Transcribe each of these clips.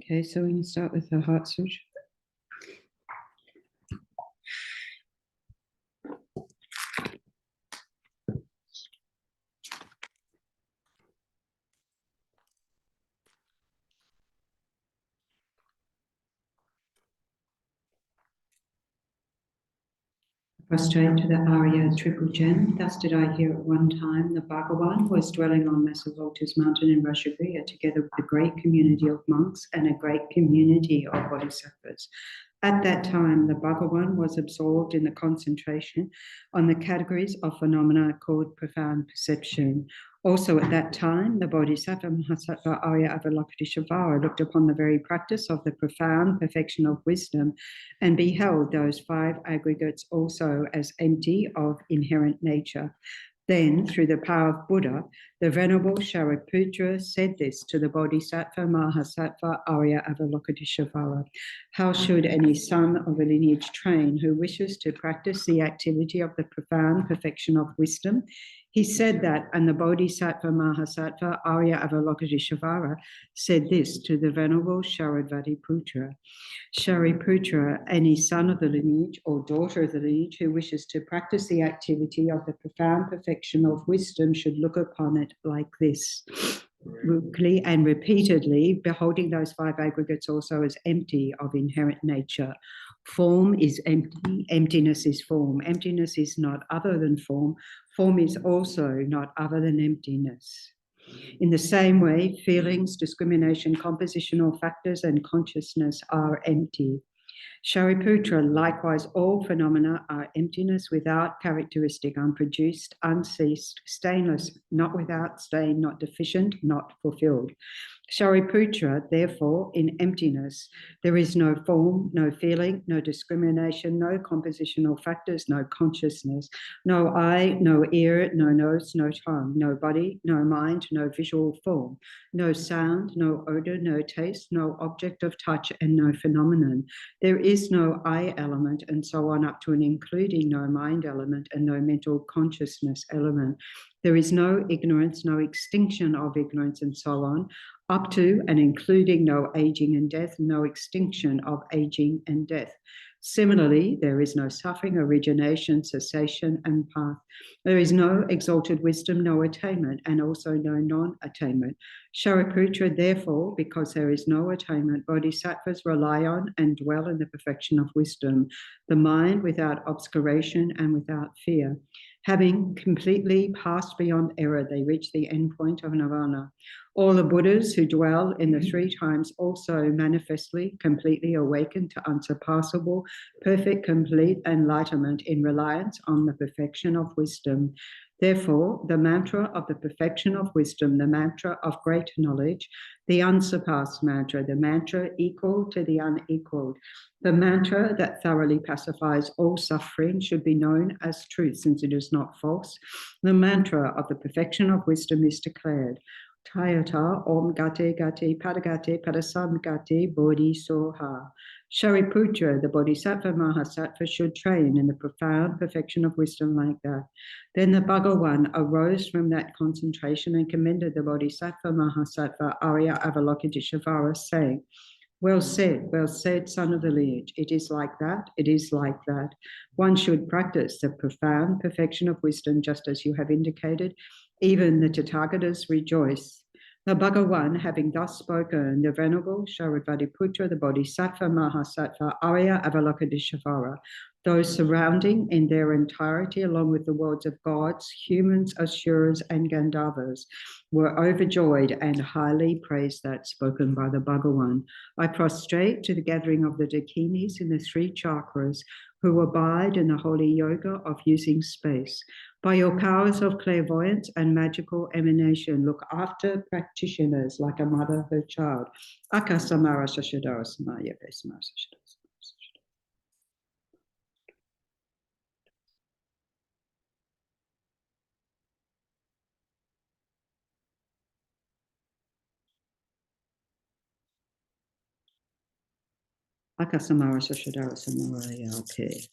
Okay, so we can start with the Heart Sutra. Prostrate to the Arya Triple Gem. Thus did I hear at one time the Bhagavan was dwelling on Massavolta's mountain in Rashagriya, together with a great community of monks and a great community of bodhisattvas. At that time, the Bhagavan was absorbed in the concentration on the categories of phenomena called profound perception. Also at that time, the Bodhisattva Mahasattva Arya Avalokiteshvara looked upon the very practice of the profound perfection of wisdom and beheld those five aggregates also as empty of inherent nature. Then, through the power of Buddha, the Venerable Shariputra said this to the Bodhisattva Mahasattva Arya Avalokiteshvara. How should any son of a lineage train who wishes to practice the activity of the profound perfection of wisdom? He said that, and the Bodhisattva Mahasattva Arya Avalokiteshvara said this to the Venerable Shariputra. Shariputra, any son of the lineage or daughter of the lineage who wishes to practice the activity of the profound perfection of wisdom should look upon it like this, and repeatedly, beholding those five aggregates also as empty of inherent nature. Form is empty, emptiness is form. Emptiness is not other than form. Form is also not other than emptiness. In the same way, feelings, discrimination, compositional factors, and consciousness are empty. Shariputra, likewise, all phenomena are emptiness without characteristic, unproduced, unceased, stainless, not without stain, not deficient, not fulfilled. Shariputra, therefore, in emptiness, there is no form, no feeling, no discrimination, no compositional factors, no consciousness, no eye, no ear, no nose, no tongue, no body, no mind, no visual form, no sound, no odor, no taste, no object of touch, and no phenomenon. There is no I element, and so on up to and including no mind element and no mental consciousness element. There is no ignorance, no extinction of ignorance, and so on, up to and including no aging and death, no extinction of aging and death. Similarly, there is no suffering, origination, cessation, and path. There is no exalted wisdom, no attainment, and also no non-attainment. Shariputra, therefore, because there is no attainment, bodhisattvas rely on and dwell in the perfection of wisdom, the mind without obscuration and without fear. Having completely passed beyond error, they reach the end point of nirvana. All the Buddhas who dwell in the three times also manifestly, completely awaken to unsurpassable, perfect, complete enlightenment in reliance on the perfection of wisdom. Therefore, the mantra of the perfection of wisdom, the mantra of great knowledge, the unsurpassed mantra, the mantra equal to the unequaled, the mantra that thoroughly pacifies all suffering should be known as truth, since it is not false. The mantra of the perfection of wisdom is declared. Tayata Om Gate Gate Padagate Padasam Gate Bodhi Soha. Shariputra, the Bodhisattva Mahasattva, should train in the profound perfection of wisdom like that. Then the Bhagavan arose from that concentration and commended the Bodhisattva Mahasattva Arya Avalokiteshvara, saying, well said, son of the lineage. It is like that, it is like that. One should practice the profound perfection of wisdom, just as you have indicated. Even the Tathagatas rejoice. The Bhagavan, having thus spoken, the Venerable Shariputra, the Bodhisattva Mahasattva Arya Avalokiteshvara, those surrounding in their entirety, along with the worlds of gods, humans, asuras, and Gandharvas, were overjoyed and highly praised that spoken by the Bhagavan. I prostrate to the gathering of the Dakinis in the three chakras, who abide in the holy yoga of using space. By your powers of clairvoyance and magical emanation, look after practitioners like a mother her child. Akasamara Sashadara Samaya Vesmara Sashadara. Akasamara Sashadara Samaraya Te.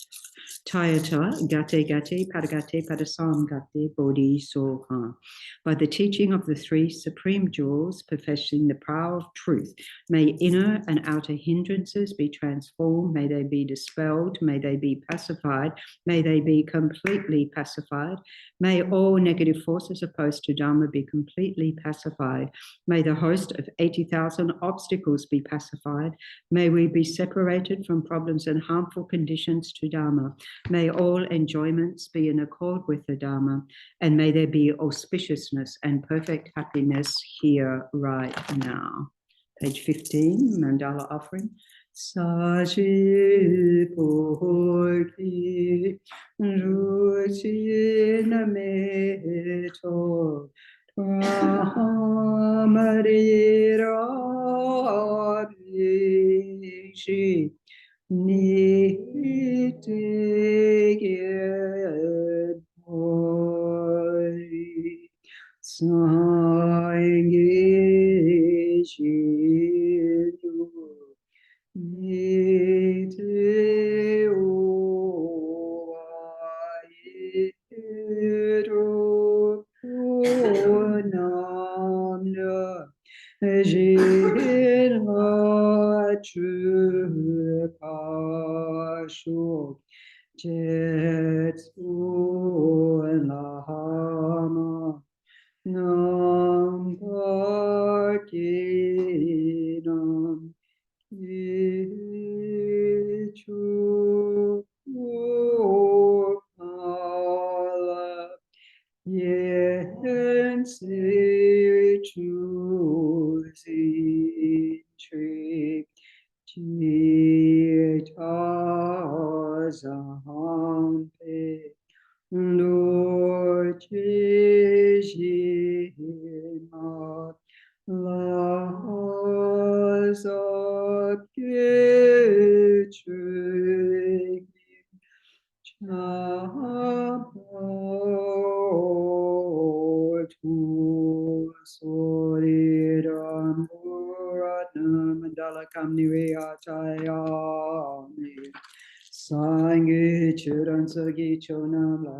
Tayata, Gate Gate, Padagate, Padasam Gate, Bodhi Soha. By the teaching of the three supreme jewels, professing the power of truth, may inner and outer hindrances be transformed, may they be dispelled, may they be pacified, may they be completely pacified, may all negative forces opposed to Dharma be completely pacified, may the host of 80,000 obstacles be pacified, may we be separated from problems and harmful conditions to Dharma. May all enjoyments be in accord with the Dharma, and may there be auspiciousness and perfect happiness here right now. Page 15, Mandala Offering. Saji Porki Ruchi Nameto Twamarira Bishi Nitiged Boy Sangi Shidu Nite Oairu Punamna Jinga Chukashu Jetsu Lahama Nam Parkinam Ichu Pala Yen Se Chu Zi Tri Chita Zampe Lord Jishima Lazak Getri Chapotu Soriram Muratnam Mandala Kamnivayachayami Sangi Churan Sagi Chonamla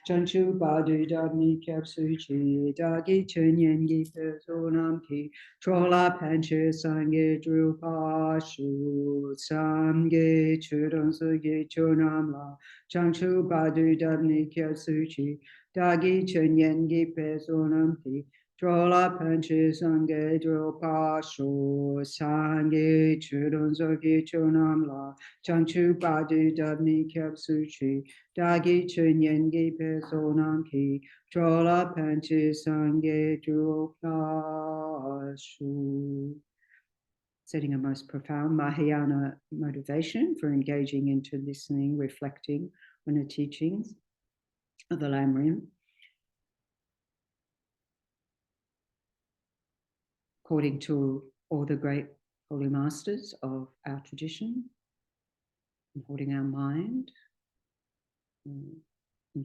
Chanchu Badu Dabni Kapsuchi Dagi Chunyengi Pesonam Ki Trola Panche Sangi Drupashu Sangi Churan Sagi Chonamla Chanchu Badu Dabni Kapsuchi Dagi Chunyengi Pesonam Ki Trola Panche Sangi Drupashu Sangi Churan Sagi Chonamla Chanchu Badu Dabni Kapsuchi Dagi Chunyengi Pesonam Ki Trola Panchi Sange Drupashu. Setting a most profound Mahayana motivation for engaging into listening, reflecting on the teachings of the Lamrim, according to all the great holy masters of our tradition, and holding our mind in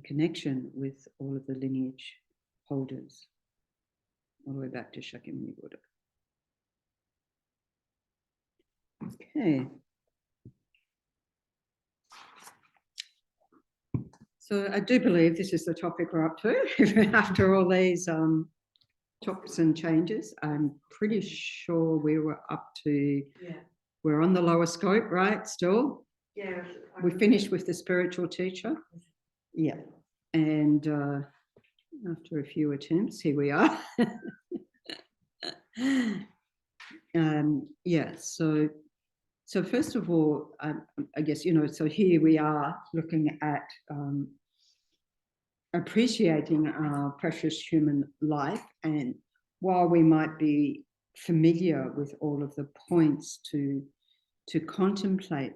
connection with all of the lineage holders, all the way back to Shakyamuni Buddha. Okay. So I do believe this is the topic we're up to. After all these topics and changes, I'm pretty sure we were up to, we're on the lower scope, right, still? Yeah. We finished with the spiritual teacher. Yeah. And after a few attempts, here we are. Yeah, so first of all, I guess, so here we are looking at appreciating our precious human life. And while we might be familiar with all of the points to contemplate,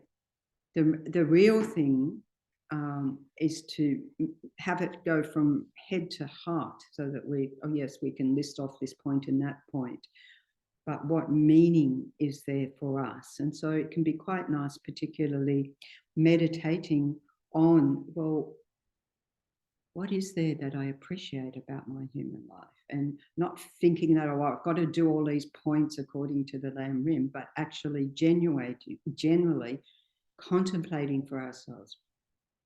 the real thing is to have it go from head to heart, so that we can list off this point and that point, but what meaning is there for us? And so it can be quite nice, particularly meditating on, well, what is there that I appreciate about my human life? And not thinking that, oh, I've got to do all these points according to the Lam Rim, but actually generally contemplating for ourselves,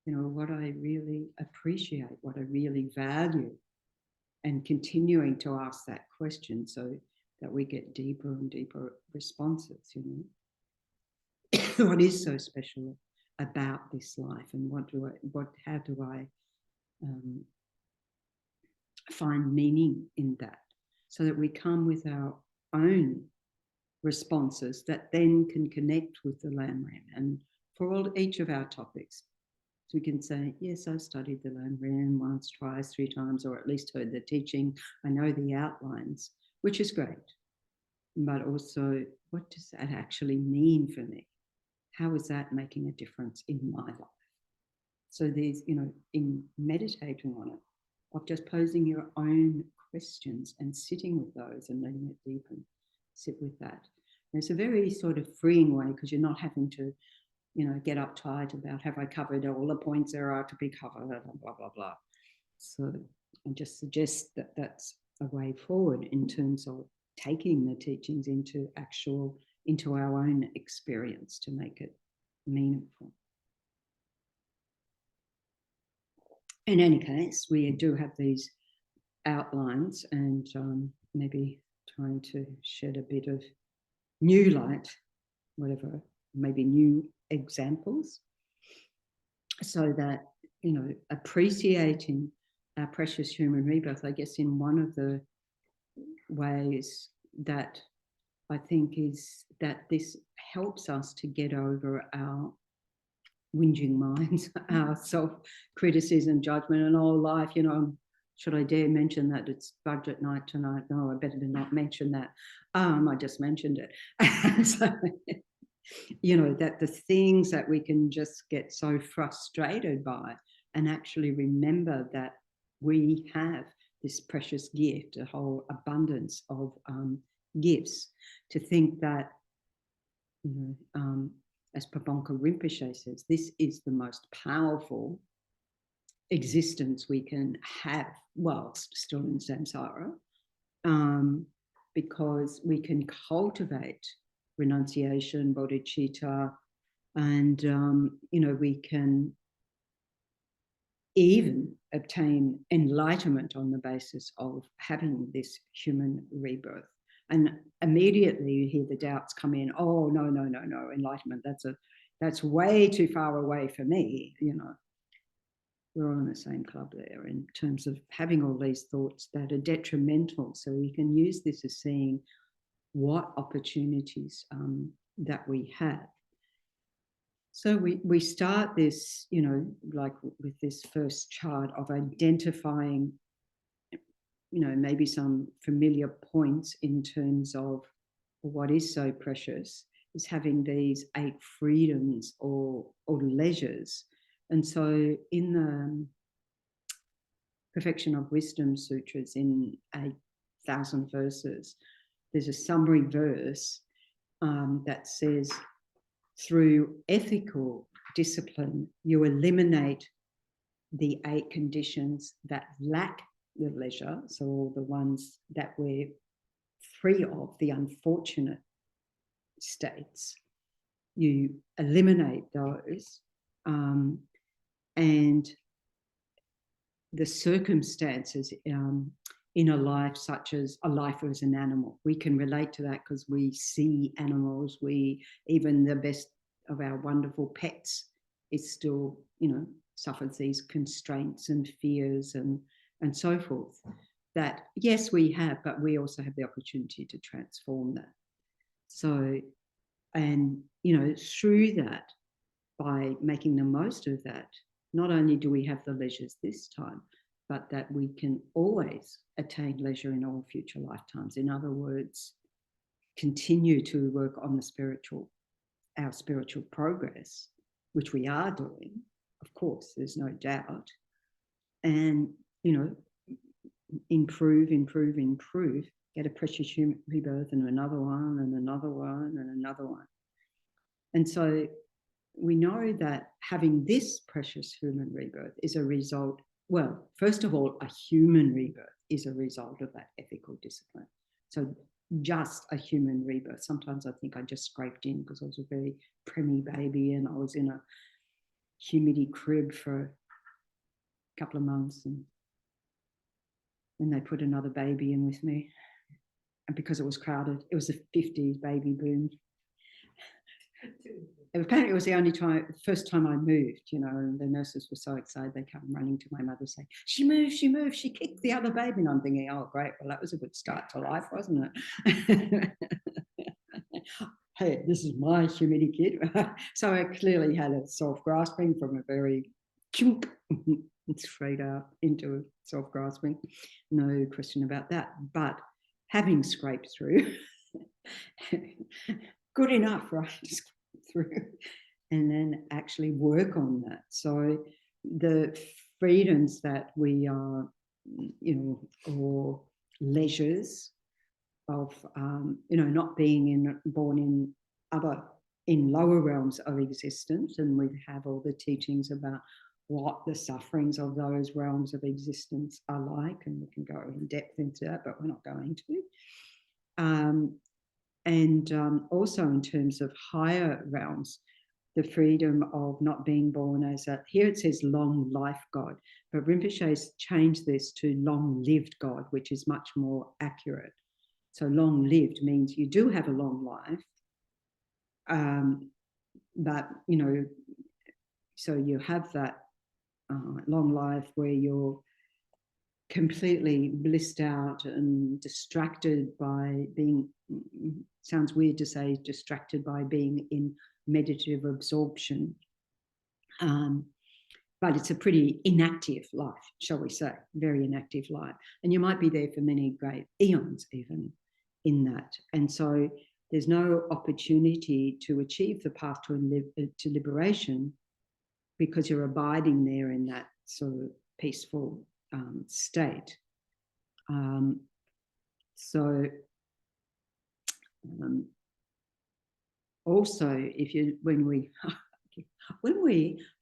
what I really appreciate, what I really value, and continuing to ask that question so that we get deeper and deeper responses, What is so special about this life, and how do I find meaning in that, so that we come with our own responses that then can connect with the Lam Rim. And for each of our topics, so we can say, yes, I've studied the Lam Rim once, twice, 3 times, or at least heard the teaching. I know the outlines, which is great. But also, what does that actually mean for me? How is that making a difference in my life? So there's, in meditating on it, of just posing your own questions and sitting with those and letting it deepen, sit with that. And it's a very sort of freeing way, because you're not having to, get uptight about, have I covered all the points there are to be covered, blah, blah, blah. So I just suggest that that's a way forward in terms of taking the teachings into our own experience to make it meaningful. In any case, we do have these outlines, and maybe trying to shed a bit of new light, whatever, maybe new examples, so that, appreciating our precious human rebirth, I guess, in one of the ways that I think is that this helps us to get over our whinging minds, our self-criticism, judgment, and all life, should I dare mention that it's budget night tonight? No, I better not mention that. I just mentioned it. So, that the things that we can just get so frustrated by, and actually remember that we have this precious gift, a whole abundance of gifts, to think that, as Pabonka Rinpoche says, this is the most powerful existence we can have whilst still in samsara, because we can cultivate renunciation, bodhicitta, and we can even obtain enlightenment on the basis of having this human rebirth. And immediately you hear the doubts come in. Oh, no, enlightenment, that's way too far away for me. We're all in the same club there in terms of having all these thoughts that are detrimental. So we can use this as seeing what opportunities that we have. So we start this, like with this first chart of identifying, maybe some familiar points in terms of what is so precious, is having these 8 freedoms or leisures. And so in the Perfection of Wisdom Sutras, in 8,000 verses, there's a summary verse that says, through ethical discipline, you eliminate the 8 conditions that lack the leisure, so all the ones that we're free of, the unfortunate states. You eliminate those, and the circumstances in a life, such as a life as an animal. We can relate to that because we see animals. Even the best of our wonderful pets is still, suffers these constraints and fears and so forth. That, yes, we have, but we also have the opportunity to transform that. So, and, through that, by making the most of that, not only do we have the leisures this time, but that we can always attain leisure in all future lifetimes. In other words, continue to work on our spiritual progress, which we are doing, of course, there's no doubt, and, improve, get a precious human rebirth and another one and another one and another one. And so we know that having this precious human rebirth is a result well, first of all, a human rebirth is a result of that ethical discipline. So just a human rebirth. Sometimes I think I just scraped in because I was a very preemie baby and I was in a humidity crib for a couple of months, and then they put another baby in with me. And because it was crowded, it was the 50s baby boom. And apparently it was the first time I moved, you know, and the nurses were so excited, they came running to my mother saying, she moved, she kicked the other baby. And I'm thinking, oh, great, well, that was a good start to life, wasn't it? Hey, this is my humidity kid. So I clearly had a self-grasping from a very chunk straight out into self-grasping. No question about that. But having scraped through, good enough, right? Through and then actually work on that. So the freedoms that we are, you know, or leisures of, you know, not being born in lower realms of existence, and we have all the teachings about what the sufferings of those realms of existence are like, and we can go in depth into that, but we're not going to. And also in terms of higher realms, the freedom of not being born as a, here it says long life God, but Rinpoche's changed this to long lived God, which is much more accurate. So long lived means you do have a long life, but, you know, so you have that long life where you're completely blissed out and distracted by being, sounds weird to say distracted by being in meditative absorption. But it's a pretty inactive life, shall we say, very inactive life. And you might be there for many great eons even in that. And so there's no opportunity to achieve the path to liberation because you're abiding there in that sort of peaceful state. Also, when we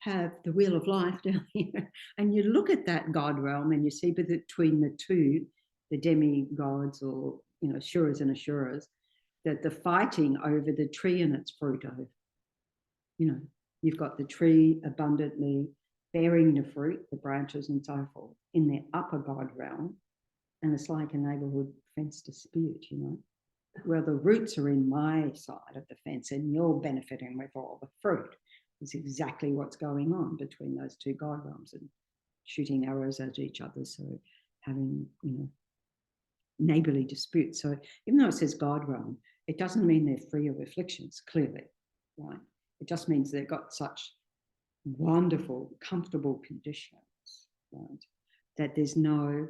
have the wheel of life down here, and you look at that God realm, and you see between the two, the demigods, or, you know, Shuras and Asuras, that the fighting over the tree and its fruit. You know, you've got the tree abundantly bearing the fruit, the branches and so forth, in the upper God realm, and it's like a neighbourhood fence dispute, you know. Well, the roots are in my side of the fence and you're benefiting with all the fruit. It's exactly what's going on between those two God realms, and shooting arrows at each other. So having, you know, neighbourly disputes. So even though it says God realm, it doesn't mean they're free of afflictions, clearly, right? It just means they've got such wonderful, comfortable conditions, right, that there's no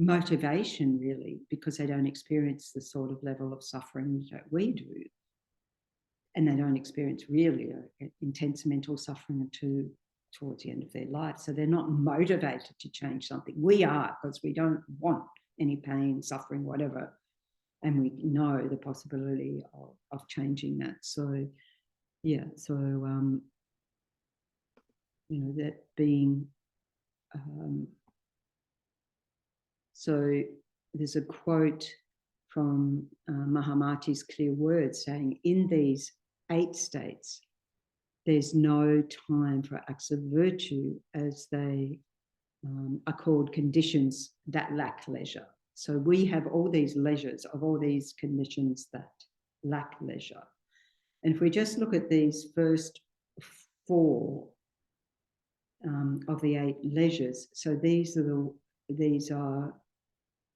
motivation really, because they don't experience the sort of level of suffering that we do, and they don't experience really intense mental suffering towards the end of their life. So they're not motivated to change something. We are, because we don't want any pain, suffering, whatever, and we know the possibility of changing that. So yeah, so you know, that being so there's a quote from Mahamati's clear words saying, in these 8 states, there's no time for acts of virtue, as they are called conditions that lack leisure. So we have all these leisures of all these conditions that lack leisure. And if we just look at these first 4 of the 8 leisures, so these are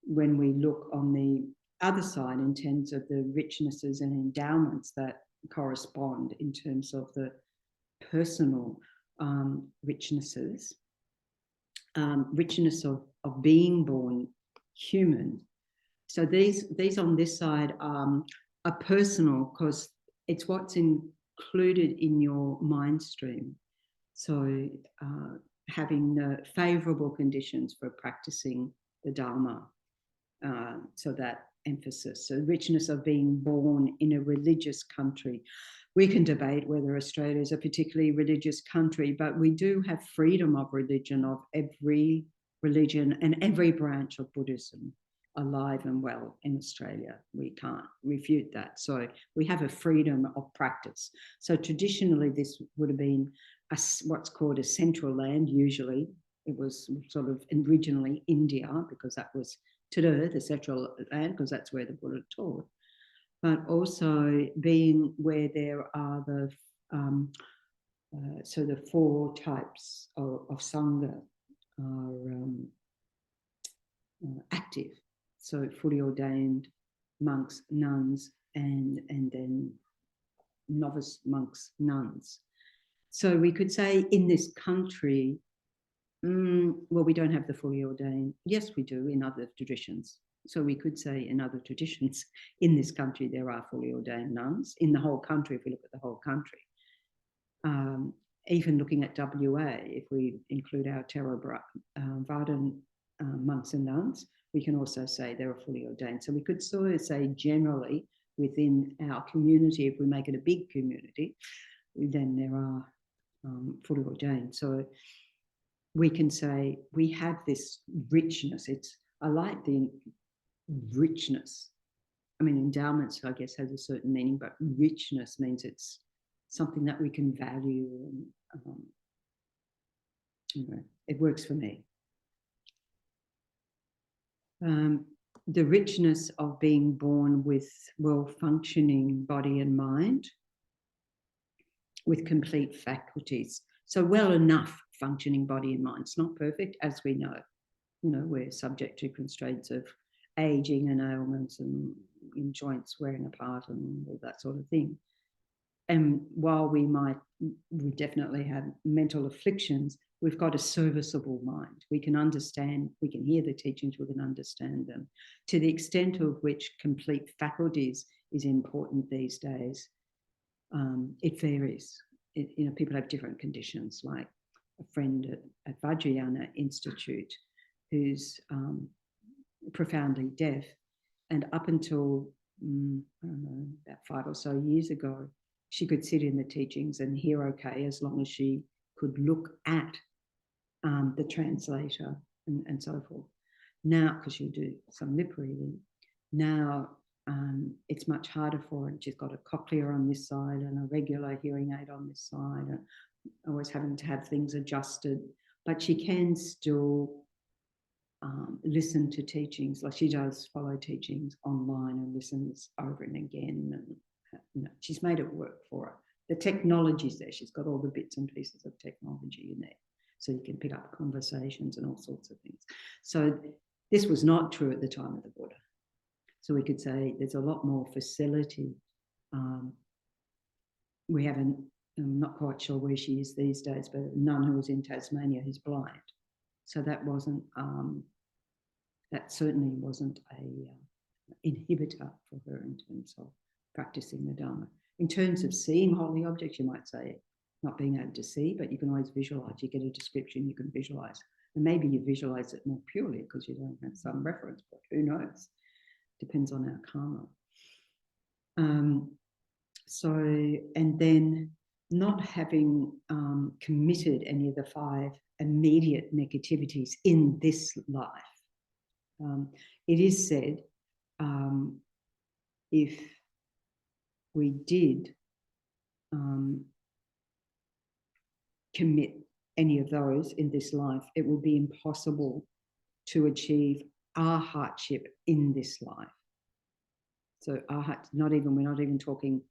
when we look on the other side in terms of the richnesses and endowments that correspond in terms of the personal richnesses, richness of being born human. So these on this side are personal, because it's what's included in your mind stream. So having the favourable conditions for practicing the Dharma. So that emphasis, so richness of being born in a religious country, we can debate whether Australia is a particularly religious country, but we do have freedom of religion, of every religion and every branch of Buddhism alive and well in Australia. We can't refute that. So we have a freedom of practice. So traditionally, this would have been what's called a central land. Usually it was sort of originally India, because that was the central land, because that's where the Buddha taught. But also being where there are the so the 4 types of Sangha are active. So fully ordained monks, nuns, and then novice monks, nuns. So we could say in this country, well, we don't have the fully ordained. Yes, we do in other traditions. So we could say in other traditions in this country, there are fully ordained nuns in the whole country, if we look at the whole country. Even looking at WA, if we include our Theravada monks and nuns, we can also say they're fully ordained. So we could sort of say generally within our community, if we make it a big community, then there are fully ordained. So we can say we have this richness. I like the richness. I mean, endowments, I guess, has a certain meaning, but richness means it's something that we can value. And, it works for me. The richness of being born with well-functioning body and mind, with complete faculties. So well enough functioning body and mind. It's not perfect, as we know. We're subject to constraints of aging and ailments and in joints wearing apart and all that sort of thing. And while we definitely have mental afflictions, we've got a serviceable mind. We can understand, we can hear the teachings, we can understand them. To the extent of which complete faculties is important these days, it varies. People have different conditions, like a friend at Vajrayana Institute who's profoundly deaf, and up until, I don't know, about 5 or so years ago, she could sit in the teachings and hear okay, as long as she could look at the translator and so forth. Now, because she'll do some lip reading, now it's much harder for her. And she's got a cochlea on this side and a regular hearing aid on this side, and always having to have things adjusted. But she can still listen to teachings, like she does follow teachings online and listens over and again. And she's made it work for her. The technology's there. She's got all the bits and pieces of technology in there. So you can pick up conversations and all sorts of things. So this was not true at the time of the Buddha. So we could say there's a lot more facility. We haven't, I'm not quite sure where she is these days, but a nun who was in Tasmania who's blind. So that wasn't, that certainly wasn't a inhibitor for her in terms of practicing the Dharma. In terms of seeing holy objects, you might say not being able to see, but you can always visualize. You get a description, you can visualize. And maybe you visualize it more purely because you don't have some reference point. Who knows? Depends on our karma. And then not having committed any of the 5 immediate negativities in this life. It is said, if we did commit any of those in this life, it would be impossible to achieve arhatship in this life. So arhat, we're not even talking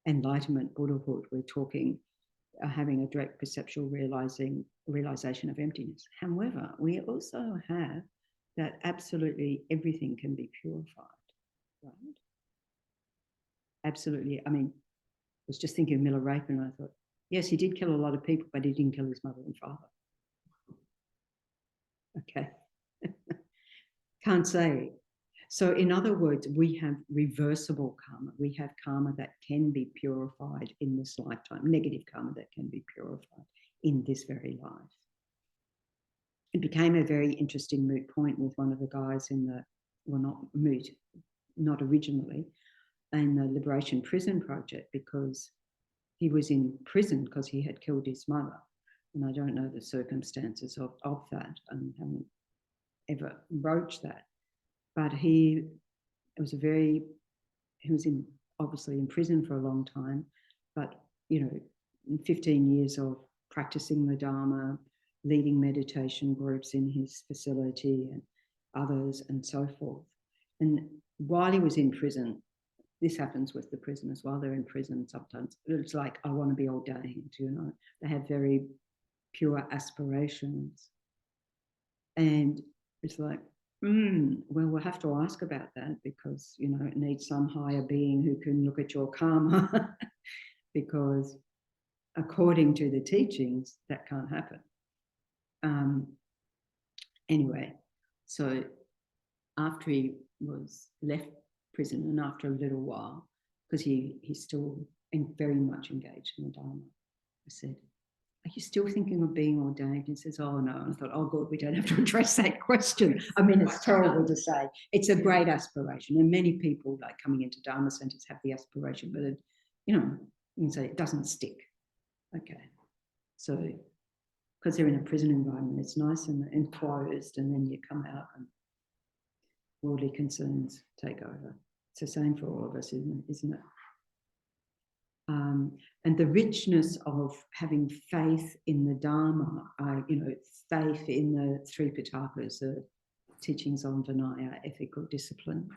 enlightenment, Buddhahood. We're talking having a direct perceptual realization of emptiness. However, we also have that absolutely everything can be purified, right? Absolutely. I mean, I was just thinking of Miller Raper, and I thought, yes, he did kill a lot of people, but he didn't kill his mother and father. Okay. Can't say. So in other words, we have reversible karma. We have karma that can be purified in this lifetime, negative karma that can be purified in this very life. It became a very interesting moot point with one of the guys in the, well, not moot, not originally, in the Liberation Prison Project, because he was in prison because he had killed his mother. And I don't know the circumstances of that, and haven't ever broached that. But he was obviously in prison for a long time, but 15 years of practicing the Dharma, leading meditation groups in his facility and others and so forth. And while he was in prison, this happens with the prisoners while they're in prison sometimes. It's like, I want to be ordained, They have very pure aspirations. And it's like, well, we'll have to ask about that, because, it needs some higher being who can look at your karma, because according to the teachings, that can't happen. Anyway, so after he was left prison, and after a little while, because he's still very much engaged in the Dharma, I said, are you still thinking of being ordained? He says, oh, no. And I thought, oh, good, we don't have to address that question. I mean, it's terrible to say. It's a great aspiration. And many people, like, coming into Dharma centers have the aspiration, but, you can say it doesn't stick. Okay. So, because they're in a prison environment, it's nice and enclosed, and then you come out and worldly concerns take over. It's the same for all of us, isn't it? And the richness of having faith in the Dharma, faith in the three Pitakas, the teachings on Vinaya, ethical discipline,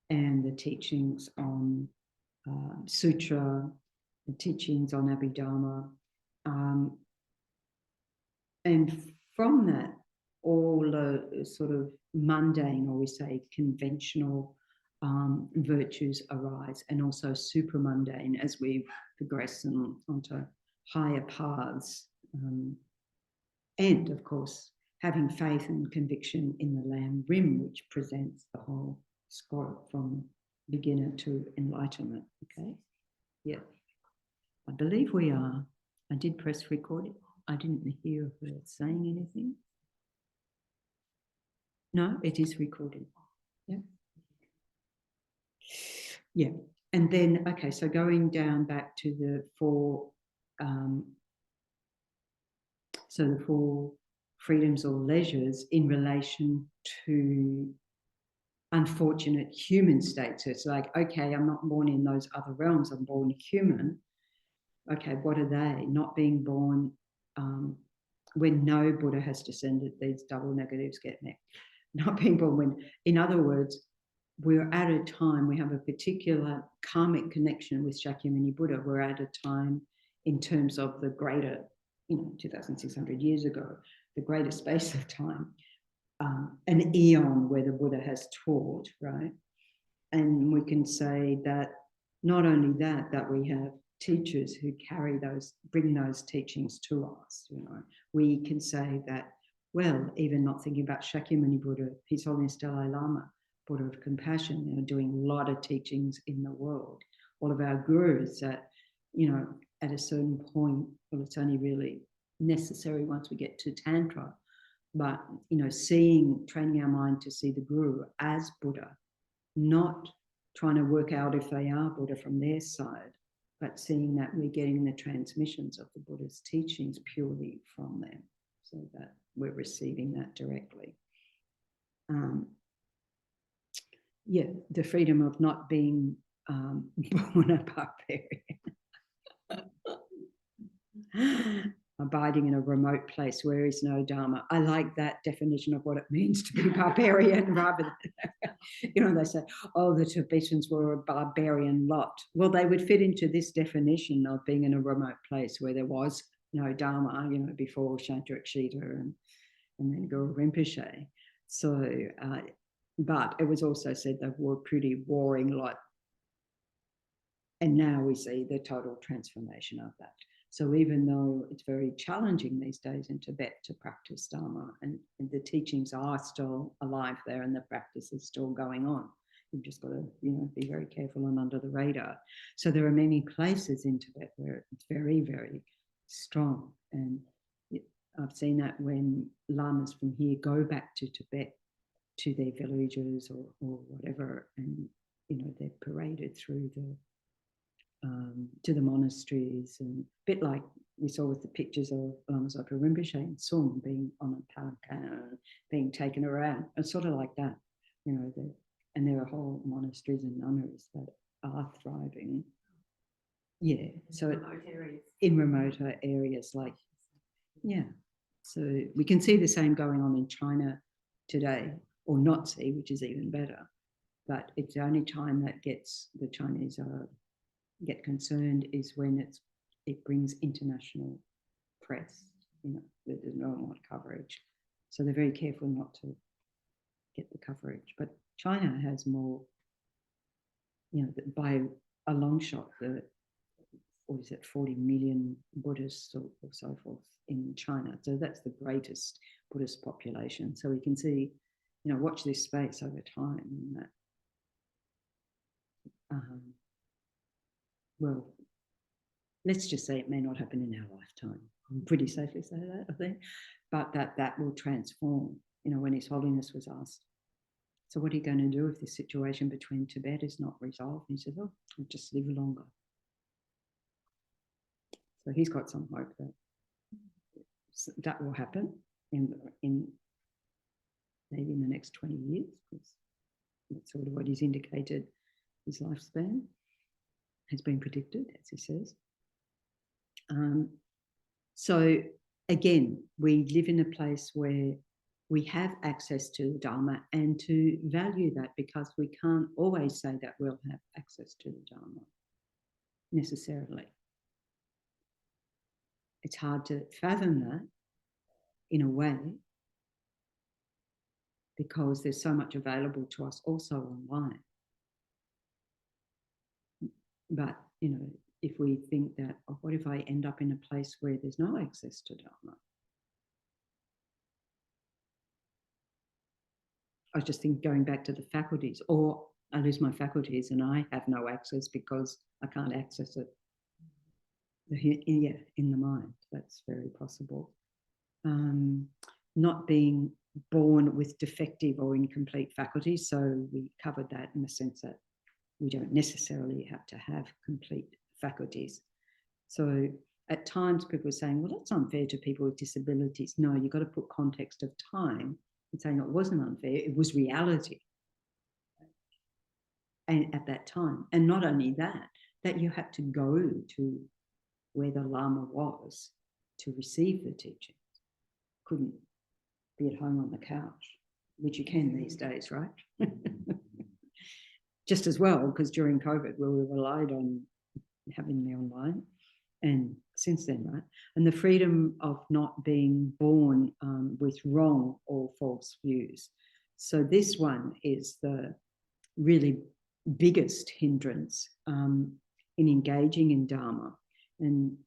and the teachings on Sutra, the teachings on Abhidharma. And from that, all the sort of mundane, or we say conventional, virtues arise, and also supramundane as we progress onto higher paths. And of course, having faith and conviction in the Lamb Rim, which presents the whole scope from beginner to enlightenment. Okay? Yeah. I believe we are. I did press record. I didn't hear her saying anything. No, it is recording. Yeah. Yeah. And then, okay, so going down back to the four, so the four freedoms or leisures in relation to unfortunate human states. So it's like, okay, I'm not born in those other realms, I'm born human. Okay, what are they? Not being born when no Buddha has descended, these double negatives get met. Not being born when, in other words, we're at a time, we have a particular karmic connection with Shakyamuni Buddha. We're at a time in terms of the greater, 2,600 years ago, the greater space of time, an eon where the Buddha has taught, right? And we can say that not only that we have teachers who bring those teachings to us, We can say that, well, even not thinking about Shakyamuni Buddha, His Holiness Dalai Lama, Buddha of Compassion, doing a lot of teachings in the world. All of our gurus that, at a certain point, well, it's only really necessary once we get to Tantra, but, training our mind to see the guru as Buddha, not trying to work out if they are Buddha from their side, but seeing that we're getting the transmissions of the Buddha's teachings purely from them, so that we're receiving that directly. The freedom of not being born a barbarian. Abiding in a remote place where is no Dharma. I like that definition of what it means to be barbarian, rather than, they say, oh, the Tibetans were a barbarian lot. Well, they would fit into this definition of being in a remote place where there was no Dharma, before Shantarakshita and then Guru Rinpoche. So, but it was also said they were pretty warring lot. And now we see the total transformation of that. So even though it's very challenging these days in Tibet to practice Dharma, and the teachings are still alive there and the practice is still going on, you've just got to, be very careful and under the radar. So there are many places in Tibet where it's very, very strong. And I've seen that when lamas from here go back to Tibet, to their villages or whatever, and, they're paraded through to the monasteries, and a bit like we saw with the pictures of Lama Zopa Rinpoche and Sung being on a palanquin, being taken around. It's sort of like that, you know. And there are whole monasteries and nunneries that are thriving. Yeah, so in remoter areas, like, yeah. So we can see the same going on in China today, or not see, which is even better. But it's the only time that the Chinese get concerned is when it brings international press, you know, that they don't want coverage. So they're very careful not to get the coverage. But China has more, you know, by a long shot, what is it, 40 million Buddhists or so forth in China. So that's the greatest Buddhist population. So we can see, you know, watch this space over time. And that, well, let's just say it may not happen in our lifetime. I'm pretty safely say that, I think. But that will transform. You know, when His Holiness was asked, so what are you going to do if the situation between Tibet is not resolved? And he said, oh, I'll just live longer. So he's got some hope that will happen in maybe in the next 20 years, because that's sort of what he's indicated his lifespan has been predicted, as he says. So again, we live in a place where we have access to the Dharma, and to value that, because we can't always say that we'll have access to the Dharma necessarily. It's hard to fathom that in a way, because there's so much available to us also online. But, you know, if we think that, oh, what if I end up in a place where there's no access to Dharma? I was just thinking, going back to the faculties, or I lose my faculties and I have no access because I can't access it. Yeah, in the mind, that's very possible. Not being born with defective or incomplete faculties, so we covered that in the sense that we don't necessarily have to have complete faculties. So at times people are saying, well, that's unfair to people with disabilities. No, you've got to put context of time and saying it wasn't unfair, it was reality. And at that time, and not only that you had to go to where the Lama was to receive the teaching. Couldn't be at home on the couch, which you can these days, right? Just as well, because during COVID, we relied on having the online, and since then, right? And the freedom of not being born with wrong or false views. So this one is the really biggest hindrance in engaging in Dharma. And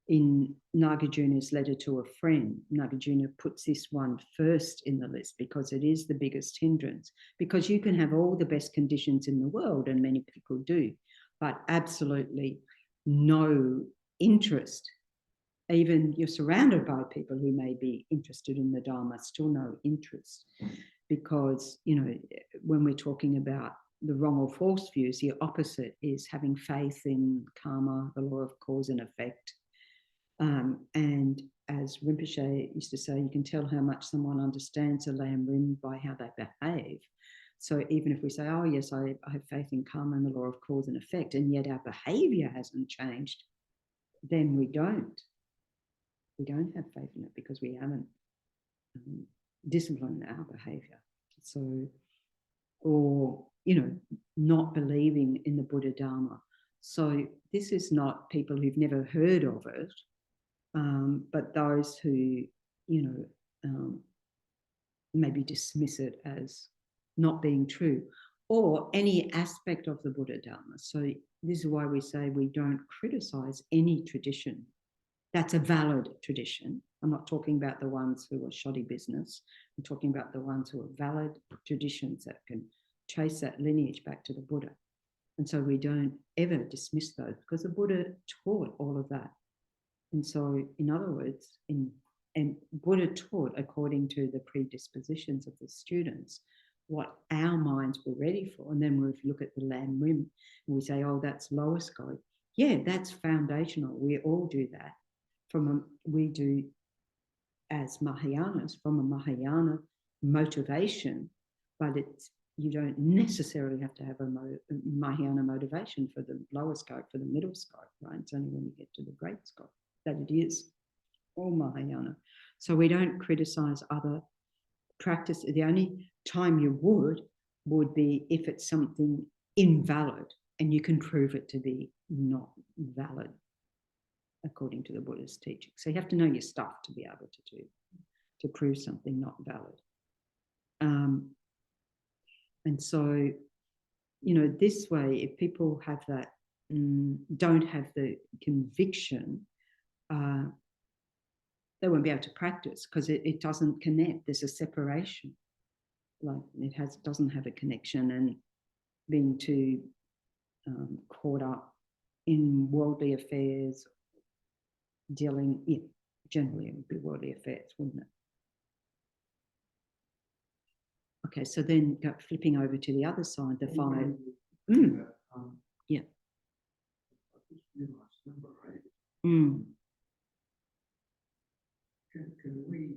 in Nagarjuna's letter to a friend, Nagarjuna puts this one first in the list because it is the biggest hindrance. Because you can have all the best conditions in the world, and many people do, but absolutely no interest. Even you're surrounded by people who may be interested in the Dharma, still no interest. Because, you know, when we're talking about the wrong or false views, the opposite is having faith in karma, the law of cause and effect. And as Rinpoche used to say, you can tell how much someone understands a Lam Rim by how they behave. So even if we say, oh, yes, I have faith in karma and the law of cause and effect, and yet our behavior hasn't changed, then we don't. We don't have faith in it because we haven't disciplined our behavior. So, or, you know, not believing in the Buddha Dharma. So this is not people who've never heard of it, but those who, you know, maybe dismiss it as not being true, or any aspect of the Buddha Dharma. So this is why we say we don't criticize any tradition that's a valid tradition. I'm not talking about the ones who are shoddy business. I'm talking about the ones who are valid traditions that can trace that lineage back to the Buddha. And so we don't ever dismiss those, because the Buddha taught all of that. And so, in other words, and Buddha taught according to the predispositions of the students what our minds were ready for. And then we look at the Lam Rim and we say, oh, that's lower scope. Yeah, that's foundational. We all do that. We do as Mahayanas from a Mahayana motivation, but you don't necessarily have to have a Mahayana motivation for the lower scope, for the middle scope, right? It's only when you get to the great scope that it is all Mahayana. So we don't criticize other practice. The only time you would be if it's something invalid and you can prove it to be not valid according to the Buddha's teaching. So you have to know your stuff to be able to prove something not valid. And so, this way, if people have that, don't have the conviction, they won't be able to practice because it doesn't connect. There's a separation. Like doesn't have a connection, and being too caught up in worldly affairs, generally it would be worldly affairs, wouldn't it? Okay, so then flipping over to the other side, the five. Yeah. Can we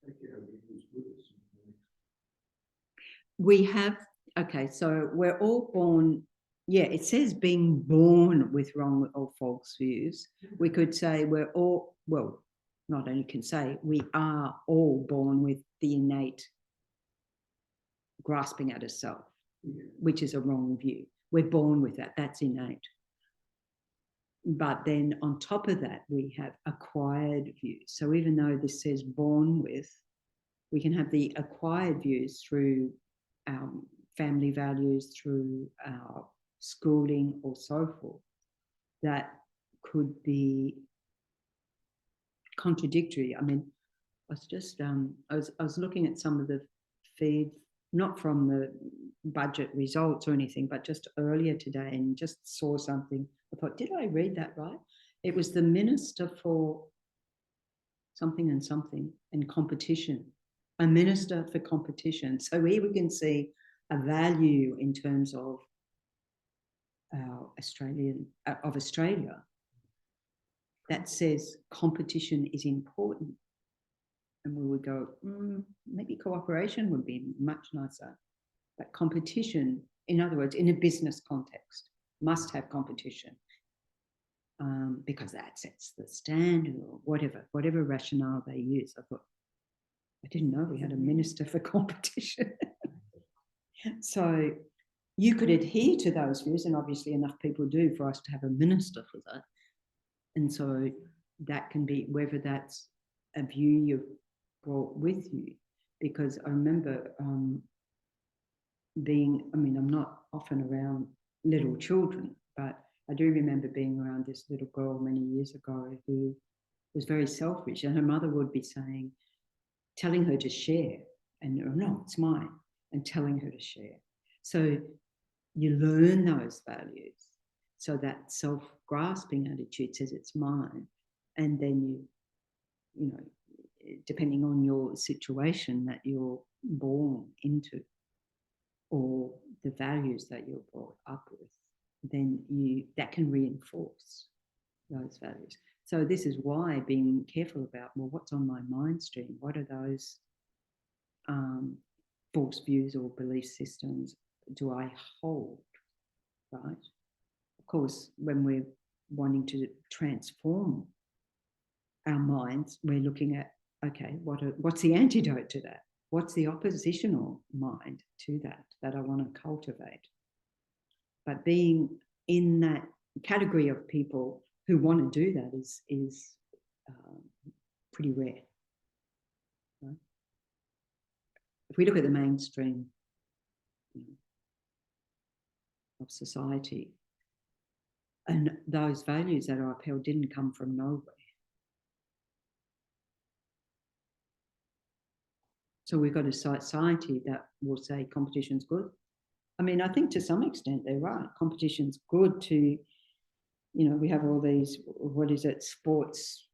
take our views with us? We have, okay, so we're all born, it says being born with wrong or false views. We could say we're all, well, not only can say, we are all born with the innate grasping at a self, which is a wrong view. We're born with that, that's innate. But then on top of that, we have acquired views. So even though this says born with, we can have the acquired views through our family values, through our schooling or so forth, that could be contradictory. I mean, I was just, I was looking at some of the feed, not from the budget results or anything, but just earlier today, and just saw something. I thought, did I read that right? It was the Minister for something and competition, a Minister for competition. So here we can see a value in terms of Australia that says competition is important. And we would go, maybe cooperation would be much nicer. But competition, in other words, in a business context, must have competition because that sets the standard or whatever rationale they use. I thought, I didn't know we had a Minister for competition. So you could adhere to those views, and obviously enough people do for us to have a minister for that. And so that can be whether that's a view you've brought with you. Because I remember I'm not often around little children, but I do remember being around this little girl many years ago who was very selfish, and her mother would be telling her to share, and no, it's mine, and telling her to share. So you learn those values. So that self-grasping attitude says it's mine. And then you know, depending on your situation that you're born into or the values that you're brought up with, then that can reinforce those values. So this is why being careful about, well, what's on my mind stream? What are those false views or belief systems do I hold, right? Of course, when we're wanting to transform our minds, we're looking at, okay, what's the antidote to that? What's the oppositional mind to that I want to cultivate? But being in that category of people who want to do that is pretty rare. Right? If we look at the mainstream of society, and those values that are upheld didn't come from nowhere. So we've got a society that will say competition's good. I mean, I think to some extent they're right. Competition's good to, we have all these, sports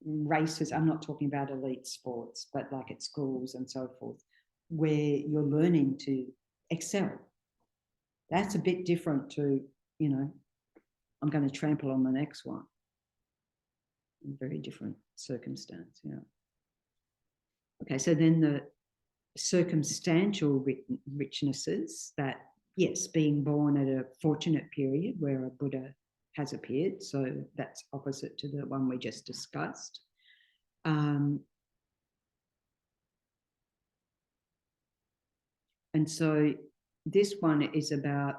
races. I'm not talking about elite sports, but like at schools and so forth, where you're learning to excel. That's a bit different to, I'm going to trample on the next one. Very different circumstance, yeah. Okay, so then the circumstantial richnesses that, yes, being born at a fortunate period where a Buddha has appeared, so that's opposite to the one we just discussed. And so this one is about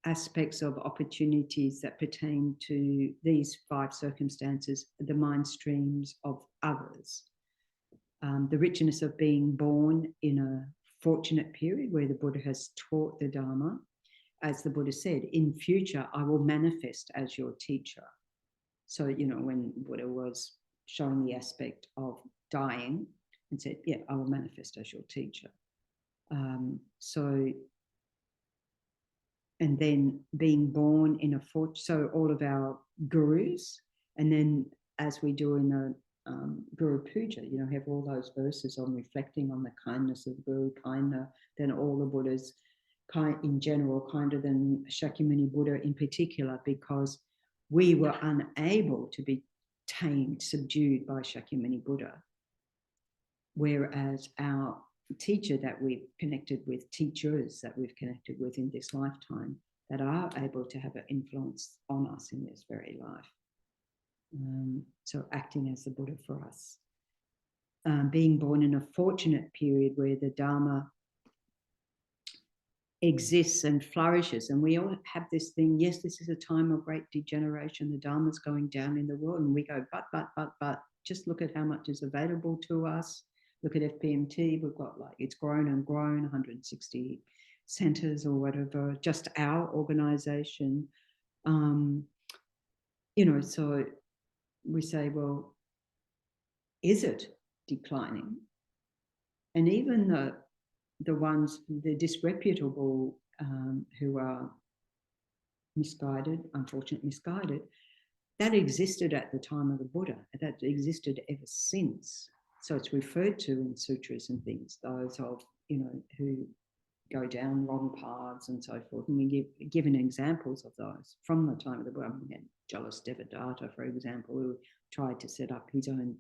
aspects of opportunities that pertain to these 5 circumstances, the mind streams of others. The richness of being born in a fortunate period where the Buddha has taught the Dharma. As the Buddha said, in future, I will manifest as your teacher. So, you know, when Buddha was showing the aspect of dying and said, yeah, I will manifest as your teacher. And then being born in a fortune, so all of our gurus, and then as we do in the Guru Puja, you know, have all those verses on reflecting on the kindness of Guru, kinder than all the Buddhas, kind in general, kinder than Shakyamuni Buddha in particular, because we were unable to be tamed, subdued by Shakyamuni Buddha. Whereas our teacher that we've connected with, teachers that we've connected with in this lifetime, that are able to have an influence on us in this very life. So acting as the Buddha for us. Being born in a fortunate period where the Dharma exists and flourishes. And we all have this thing, yes, this is a time of great degeneration. The Dharma's going down in the world. And we go, but, just look at how much is available to us. Look at FPMT, we've got like, it's grown and grown, 160 centers or whatever, just our organization. You know, so we say, well, is it declining? And even the ones, the disreputable who are misguided, unfortunately misguided, that existed at the time of the Buddha, that existed ever since. So it's referred to in sutras and things, those of, you know, who go down wrong paths and so forth. And we given examples of those from the time of the Buddha. We had jealous Devadatta, for example, who tried to set up his own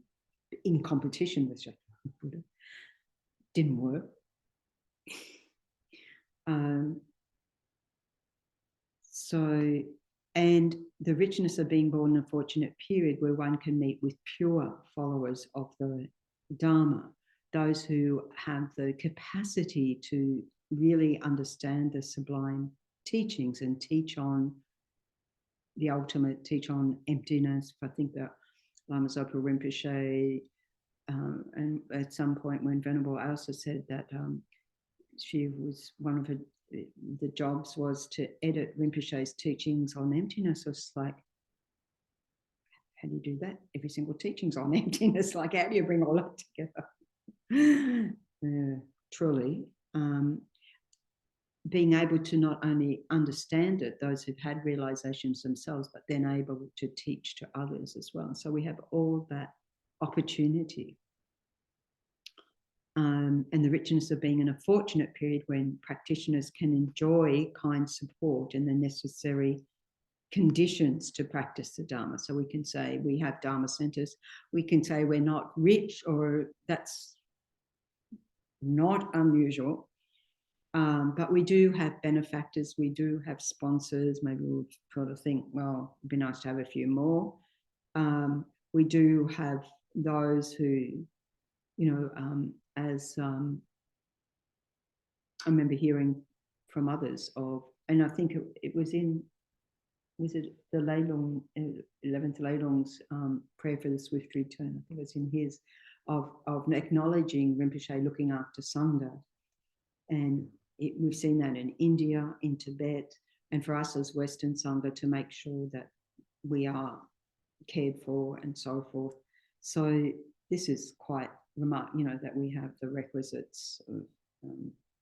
in competition with Shakyamuni Buddha. Didn't work. And the richness of being born in a fortunate period where one can meet with pure followers of the Dharma, those who have the capacity to really understand the sublime teachings and teach on the ultimate, teach on emptiness. I think that Lama Zopa Rinpoche, and at some point when Venerable also said that she was, one of her, the jobs was to edit Rinpoche's teachings on emptiness. It's like, how do you do that? Every single teaching's on emptiness. Like, how do you bring all that together? Truly. Being able to not only understand it, those who've had realizations themselves, but then able to teach to others as well. So we have all that opportunity. And the richness of being in a fortunate period when practitioners can enjoy kind support and the necessary conditions to practice the Dharma. So we can say we have Dharma centers. We can say we're not rich, or that's not unusual. But we do have benefactors. We do have sponsors. Maybe we'll sort of think, well, it'd be nice to have a few more. We do have those who, you know, as I remember hearing from others of, and I think it was in, was it the Leilong, 11th Leilong's prayer for the swift return? I think it's in his, of acknowledging Rinpoche looking after Sangha. And we've seen that in India, in Tibet, and for us as Western Sangha to make sure that we are cared for and so forth. So this is quite remarkable, you know, that we have the requisites of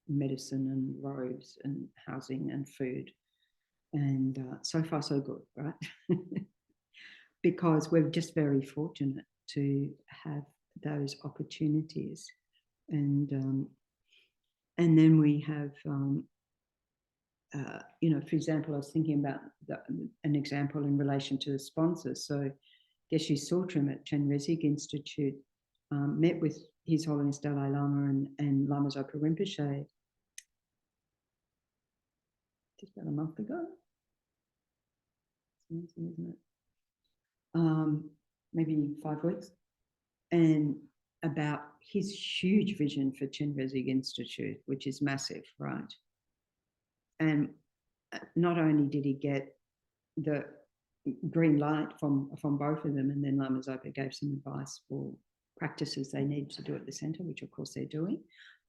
medicine and robes and housing and food. And so far so good, right? Because we're just very fortunate to have those opportunities. And then we have for example, I was thinking about an example in relation to the sponsors. So Geshe Sortrim at Chenrezig Institute met with His Holiness Dalai Lama and Lama Zopa Rinpoche just about a month ago. It's amazing, isn't it? Maybe 5 weeks. And about his huge vision for Chenrezig Institute, which is massive, right? And not only did he get the green light from both of them, and then Lama Zopa gave some advice for practices they need to do at the centre, which of course they're doing,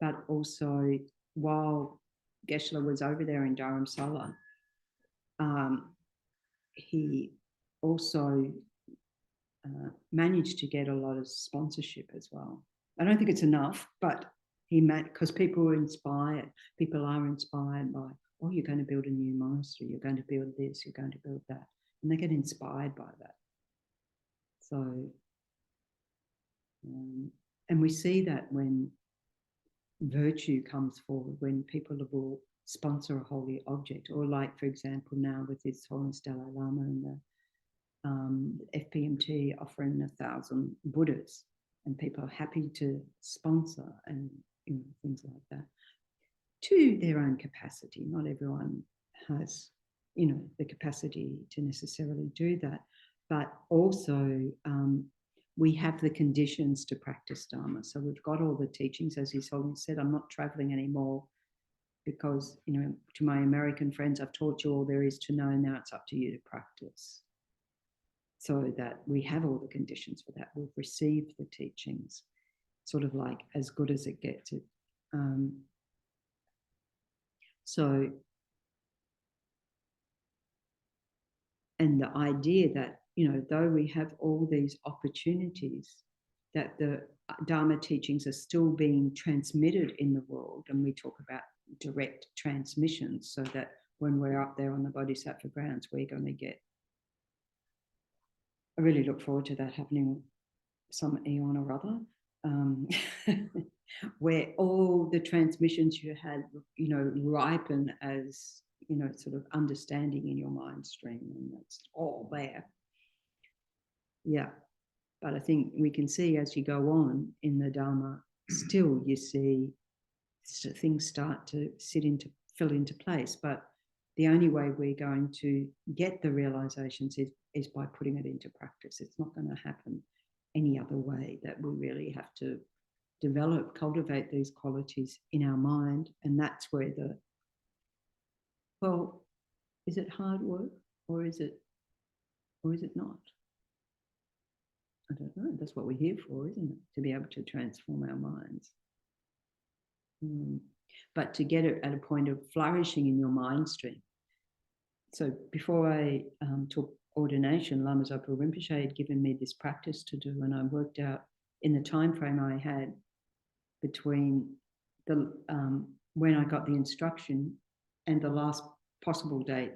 but also while Geshe was over there in Dharamsala, he also managed to get a lot of sponsorship as well. I don't think it's enough, but because people were inspired. People are inspired by, oh, you're going to build a new monastery, you're going to build this, you're going to build that. And they get inspired by that. So, and we see that when virtue comes forward, when people will sponsor a holy object, or like, for example, now with His Holiness Dalai Lama and the FPMT offering 1,000 Buddhas, and people are happy to sponsor and things like that to their own capacity. Not everyone has the capacity to necessarily do that, but also we have the conditions to practice Dharma. So we've got all the teachings, as His Holiness said. I'm not traveling anymore because to my American friends, I've taught you all there is to know. Now it's up to you to practice. So that we have all the conditions for that. We've received the teachings, sort of like as good as it gets. So, and the idea that, though we have all these opportunities, that the Dharma teachings are still being transmitted in the world, and we talk about direct transmissions, so that when we're up there on the Bodhisattva grounds, we're going to get. I really look forward to that happening some eon or other, where all the transmissions you had, ripen as, sort of understanding in your mind stream, and it's all there. Yeah. But I think we can see as you go on in the Dharma, still you see things start to fill into place. But the only way we're going to get the realizations is by putting it into practice. It's not going to happen any other way, that we really have to cultivate these qualities in our mind. And that's where is it hard work or is it not? I don't know. That's what we're here for, isn't it? To be able to transform our minds. But to get it at a point of flourishing in your mind stream. So before I took ordination, Lama Zopa Rinpoche had given me this practice to do, and I worked out in the time frame I had between the when I got the instruction and the last possible date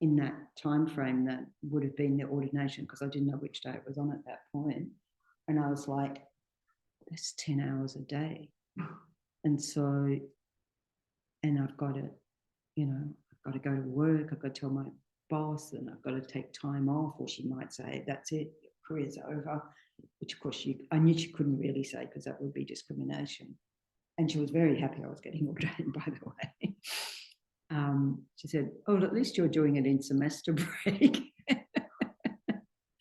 in that time frame that would have been the ordination, because I didn't know which day it was on at that point. And I was like, that's 10 hours a day. And so, and I've got to, I've got to go to work, I've got to tell my boss, and I've got to take time off, or she might say, that's it, your career's over, which of course I knew she couldn't really say, because that would be discrimination. And she was very happy I was getting ordained, by the way. She said, oh, at least you're doing it in semester break.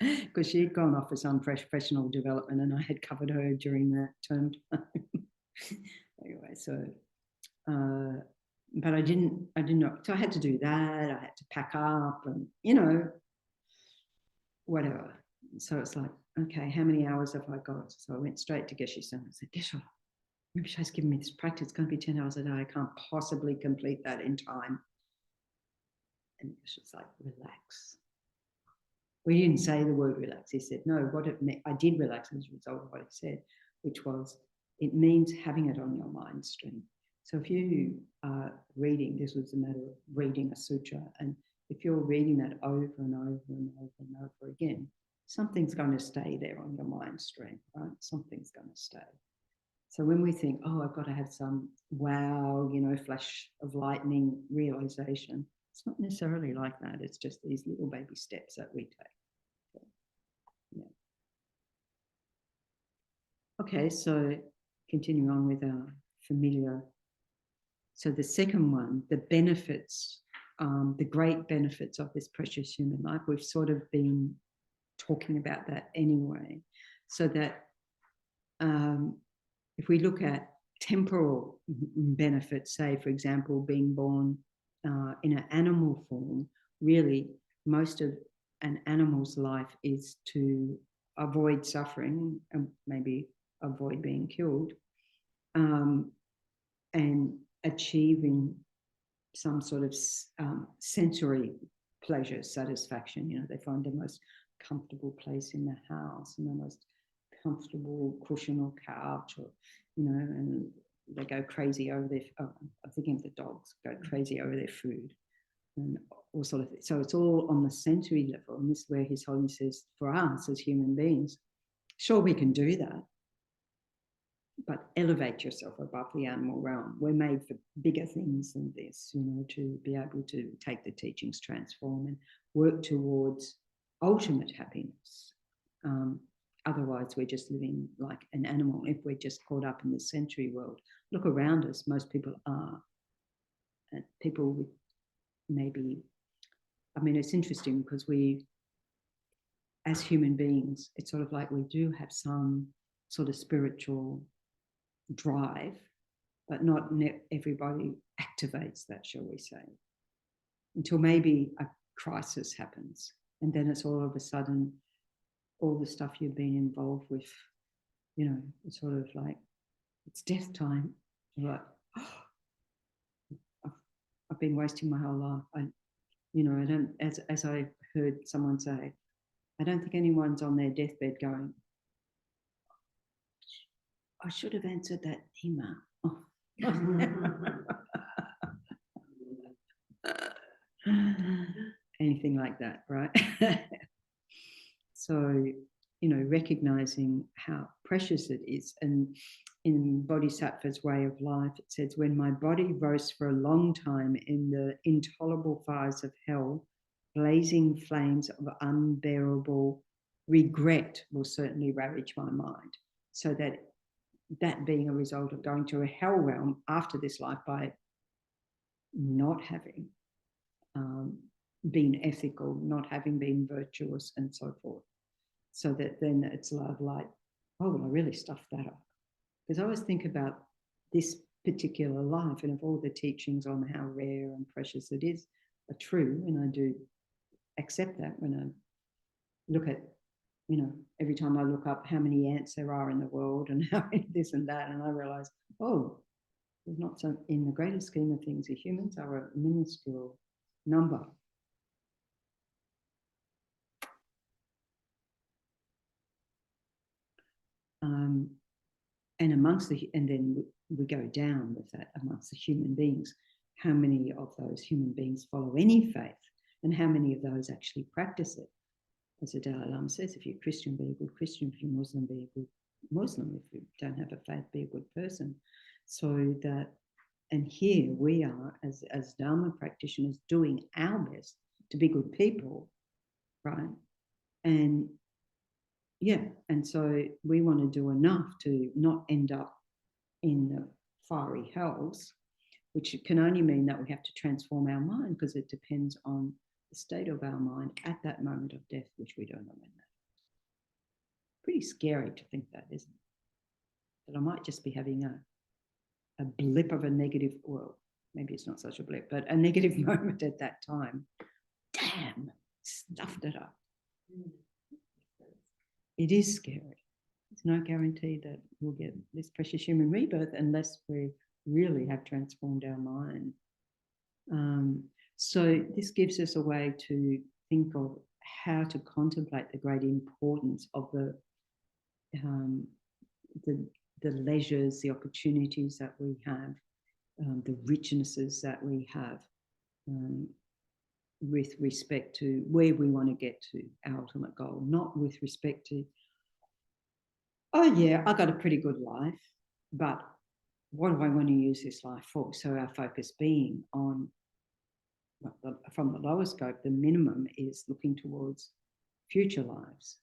Because she'd gone off for some professional development, and I had covered her during that term time. Anyway, so, but I didn't know. So I had to do that. I had to pack up and, whatever. So it's like, okay, how many hours have I got? So I went straight to Geshe-san and said, Geshe, Rinpoche's given me this practice. It's going to be 10 hours a day. I can't possibly complete that in time. And Geshe's like, relax. We didn't say the word relax. He said, no, what it meant, I did relax as a result of what he said, which was, it means having it on your mind stream. So if you are reading, this was a matter of reading a sutra, and if you're reading that over and over and over and over again, something's going to stay there on your mind stream, right? Something's going to stay. So when we think, oh, I've got to have some wow, flash of lightning realization, it's not necessarily like that. It's just these little baby steps that we take. Yeah. Okay, so continuing on with our familiar. So the second one, the benefits, the great benefits of this precious human life, we've sort of been talking about that anyway. So that if we look at temporal benefits, say, for example, being born in an animal form, really most of an animal's life is to avoid suffering and maybe avoid being killed, and achieving some sort of sensory pleasure, satisfaction. They find the most comfortable place in the house and the most comfortable cushion or couch, or and they go crazy over their. I'm thinking of the dogs go crazy over their food, and all sort of. So it's all on the sensory level, and this is where His Holiness says, for us as human beings, sure we can do that, but elevate yourself above the animal realm. We're made for bigger things than this, to be able to take the teachings, transform, and work towards ultimate happiness. Otherwise, we're just living like an animal if we're just caught up in the sensory world. Look around us, most people are. And people with maybe, it's interesting because we, as human beings, it's sort of like we do have some sort of spiritual drive, but not everybody activates that, shall we say, until maybe a crisis happens. And then it's all of a sudden, all the stuff you've been involved with, it's sort of like, it's death time. You're like, oh, I've been wasting my whole life. I don't, as I heard someone say, I don't think anyone's on their deathbed going, I should have answered that email. Anything like that, right? So, recognizing how precious it is. And in Bodhisattva's way of life, it says, when my body roasts for a long time in the intolerable fires of hell, blazing flames of unbearable regret will certainly ravage my mind. So that being a result of going to a hell realm after this life by not having been ethical, not having been virtuous, and so forth. So that then it's like, oh, well, I really stuffed that up. Because I always think about this particular life, and if all the teachings on how rare and precious it is are true, and I do accept that when I look at, every time I look up how many ants there are in the world and how many this and that, and I realize, oh, there's not so, in the greater scheme of things, the humans are a minuscule number. And then we go down with that amongst the human beings. How many of those human beings follow any faith, and how many of those actually practice it? As the Dalai Lama says, if you're Christian, be a good Christian. If you're Muslim, be a good Muslim. If you don't have a faith, be a good person. So that, and here we are as Dharma practitioners doing our best to be good people, right? And yeah, and so we want to do enough to not end up in the fiery hells, which can only mean that we have to transform our mind, because it depends on the state of our mind at that moment of death, which we don't know when that is. Pretty scary to think that, isn't it? That I might just be having a blip of a negative, well, maybe it's not such a blip, but a negative moment at that time. Damn, stuffed it up. It is scary. There's no guarantee that we'll get this precious human rebirth unless we really have transformed our mind. So this gives us a way to think of how to contemplate the great importance of the leisures, the opportunities that we have, the richnesses that we have, with respect to where we want to get to, our ultimate goal, not with respect to, oh yeah, I got a pretty good life. But what do I want to use this life for? So our focus being on, from the lower scope, the minimum is looking towards future lives.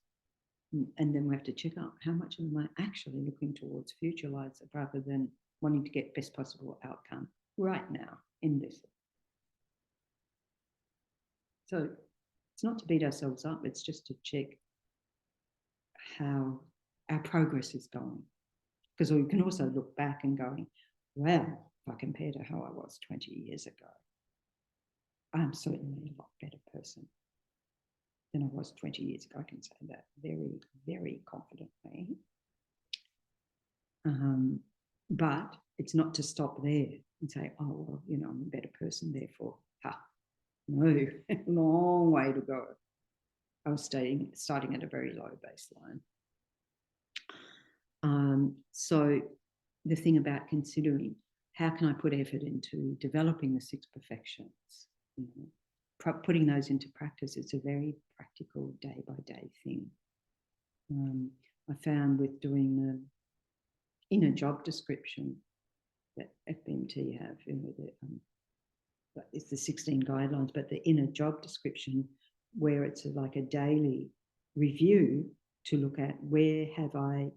And then we have to check out how much am I actually looking towards future lives rather than wanting to get best possible outcome right now in this. So it's not to beat ourselves up, it's just to check how our progress is going. Because we can also look back and going, well, if I compare to how I was 20 years ago, I'm certainly a lot better person than I was 20 years ago. I can say that very, very confidently. But it's not to stop there and say, oh, well, you know, I'm a better person, therefore, no, long way to go. I was starting at a very low baseline. So the thing about considering how can I put effort into developing the 6 perfections, you know, putting those into practice, it's a very practical day-by-day thing. I found with doing the inner job description that FBMT have, you know, it's the 16 guidelines, but the inner job description where it's like a daily review to look at where have I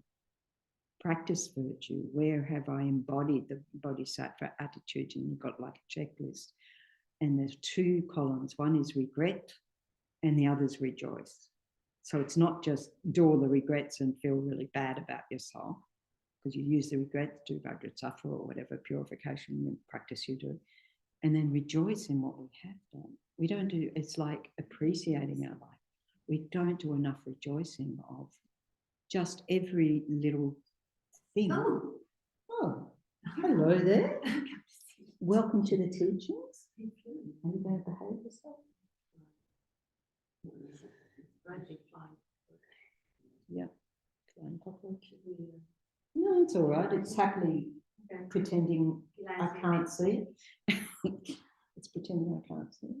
practiced virtue, where have I embodied the bodhisattva attitude, and you've got like a checklist. And there's 2 columns. One is regret and the other is rejoice. So it's not just do all the regrets and feel really bad about yourself, because you use the regrets to do Vajrasattva or whatever purification practice you do. And then rejoice in what we have done. We don't do, it's like appreciating our life. We don't do enough rejoicing of just every little thing. Oh, hello there. Welcome to the teachings. Are you going to behave yourself? Yeah. No, it's all right. It's happily pretending I can't see it. It's pretending I can't see it.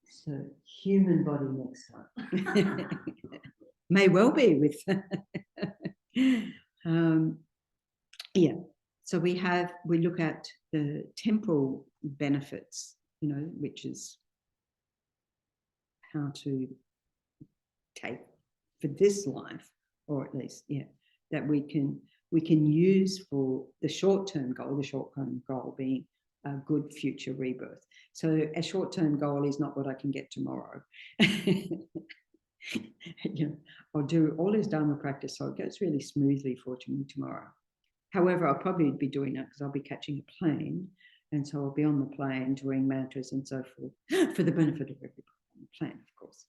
So, human body next time. May well be with. Yeah. So we look at the temporal benefits, you know, which is how to take for this life, or at least, yeah, that we can use for the short-term goal being a good future rebirth. So a short-term goal is not what I can get tomorrow. You know, I'll do all this Dharma practice so it goes really smoothly for me tomorrow. However, I'll probably be doing that because I'll be catching a plane, and so I'll be on the plane doing mantras and so forth for the benefit of everybody on the plane, of course.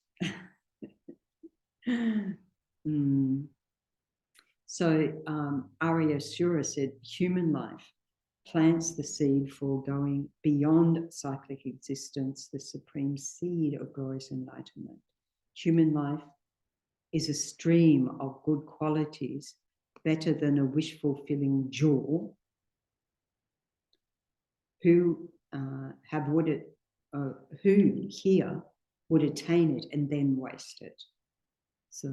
So Arya Sura said, human life plants the seed for going beyond cyclic existence, the supreme seed of glorious enlightenment. Human life is a stream of good qualities, better than a wish-fulfilling jewel, who here would attain it and then waste it. So,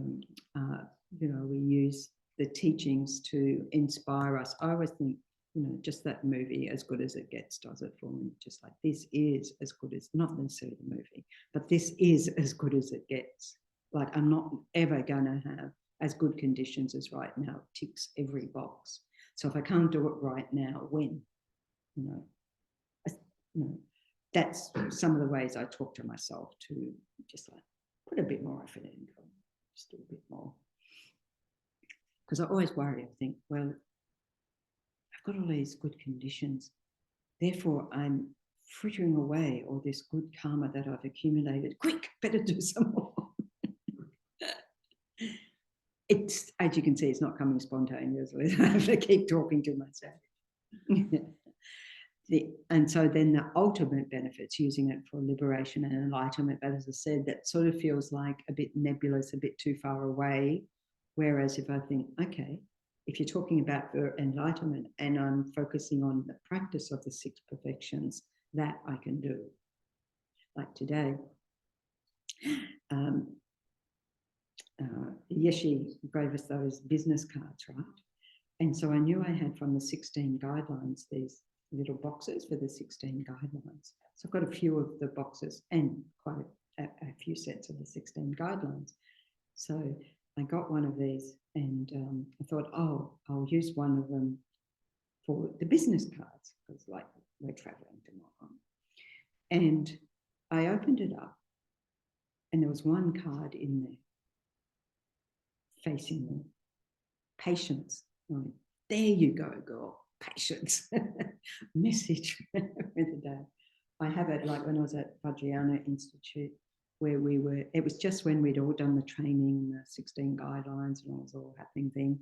you know, we use the teachings to inspire us. I always think, you know, just that movie, As Good As It Gets, does it for me. Just like, this is as good as, not necessarily the movie, but this is as good as it gets. Like, I'm not ever going to have as good conditions as right now. It ticks every box. So if I can't do it right now, when? You know, that's some of the ways I talk to myself, to just like put a bit more effort in, just do a bit more. Because I always worry, I think, well, I've got all these good conditions, therefore I'm frittering away all this good karma that I've accumulated. Quick, better do some more. It's, as you can see, it's not coming spontaneously. I have to keep talking to myself. And so then the ultimate benefits, using it for liberation and enlightenment, but as I said, that sort of feels like a bit nebulous, a bit too far away. Whereas if I think, okay, if you're talking about enlightenment and I'm focusing on the practice of the 6 perfections, that I can do. Like today, Yeshe gave us those business cards, right? And so I knew I had from the 16 guidelines these little boxes for the 16 guidelines. So I've got a few of the boxes and quite a few sets of the 16 guidelines. So I got one of these and I thought, oh, I'll use one of them for the business cards because like we're traveling tomorrow. And I opened it up and there was one card in there facing me. Patience. I went, there you go, girl. Patience. Message for the day. I have it like when I was at Vajrayana Institute where we were, it was just when we'd all done the training, the 16 guidelines and all was all happening thing.